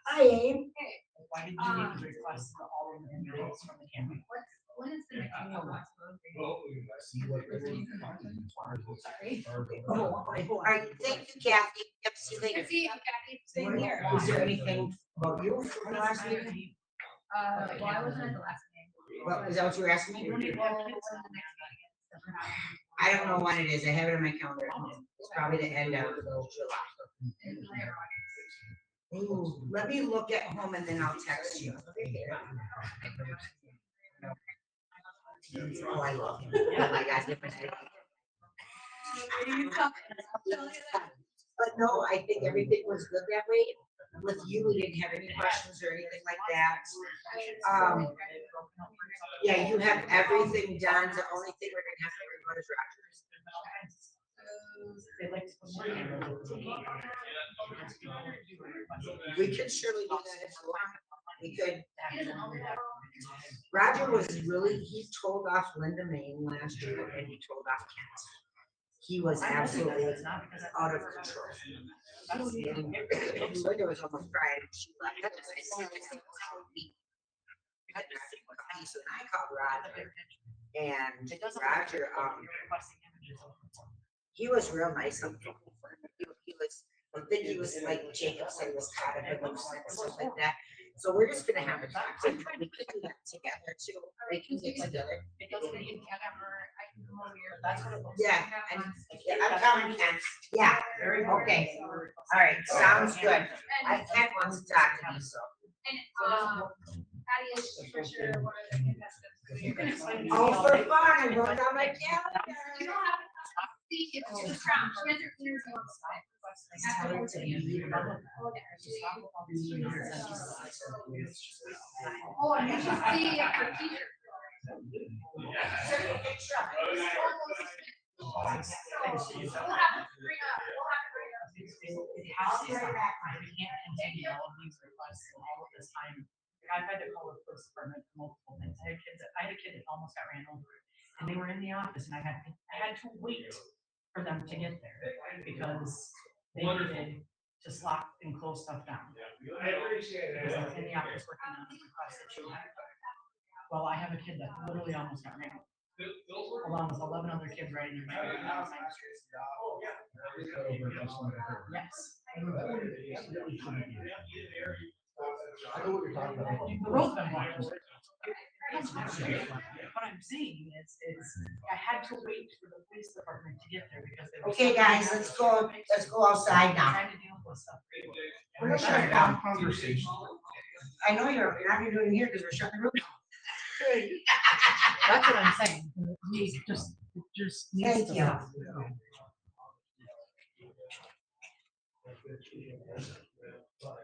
Hi, Abe. Hey. Why did you need to request all of the minutes from the campaign? When is the next meeting? All right, thank you, Kathy. Yep, see you later. See you, Kathy. Same here. Is there anything about you from the last meeting? Well, I wasn't at the last meeting. Well, is that what you were asking me? I don't know when it is. I have it on my calendar. It's probably the end of July. Ooh, let me look at home and then I'll text you. Oh, I love him. Oh my God, different. But no, I think everything was good that way. With you, we didn't have any questions or anything like that. Yeah, you have everything done. The only thing we're gonna have to worry about is Rogers. We could surely do that if you want. We could. Roger was really, he told off Linda Main last year and he told off Kent. He was absolutely out of control. Linda was almost crying. She left. So I called Roger and Roger, he was real nice. He was, I think he was like Jacob said, he was kind of loose and stuff like that. So we're just gonna have a talk. We could do that together too. We can get together. Yeah, and I'm coming, Ken. Yeah, okay. All right, sounds good. I can't want to talk to you, so. And, Patty is for sure one of the investors. Oh, for fun, I wrote down my calendar. You don't have to see if it's just strong. She has her ears on the side. Oh, and you should see her teacher. We'll have to bring up. I can't continue all of these requests and all of this time. I've had to call the police department for multiple things. I had a kid that almost got ran over and they were in the office and I had to wait for them to get there because they needed to lock and close stuff down. I appreciate it. Because in the office working on a request that you have. Well, I have a kid that literally almost got ran over. Along with 11 other kids riding their bike on the street. Yes. I know what you're talking about. The road's been blocked. What I'm saying is, I had to wait for the police department to get there because they were. Okay, guys, let's go outside now. Trying to deal with stuff. We're gonna shut it down. Conversation. I know you're not gonna do it in here because we're shutting the room down. That's what I'm saying. It just needs Thank to you. stop.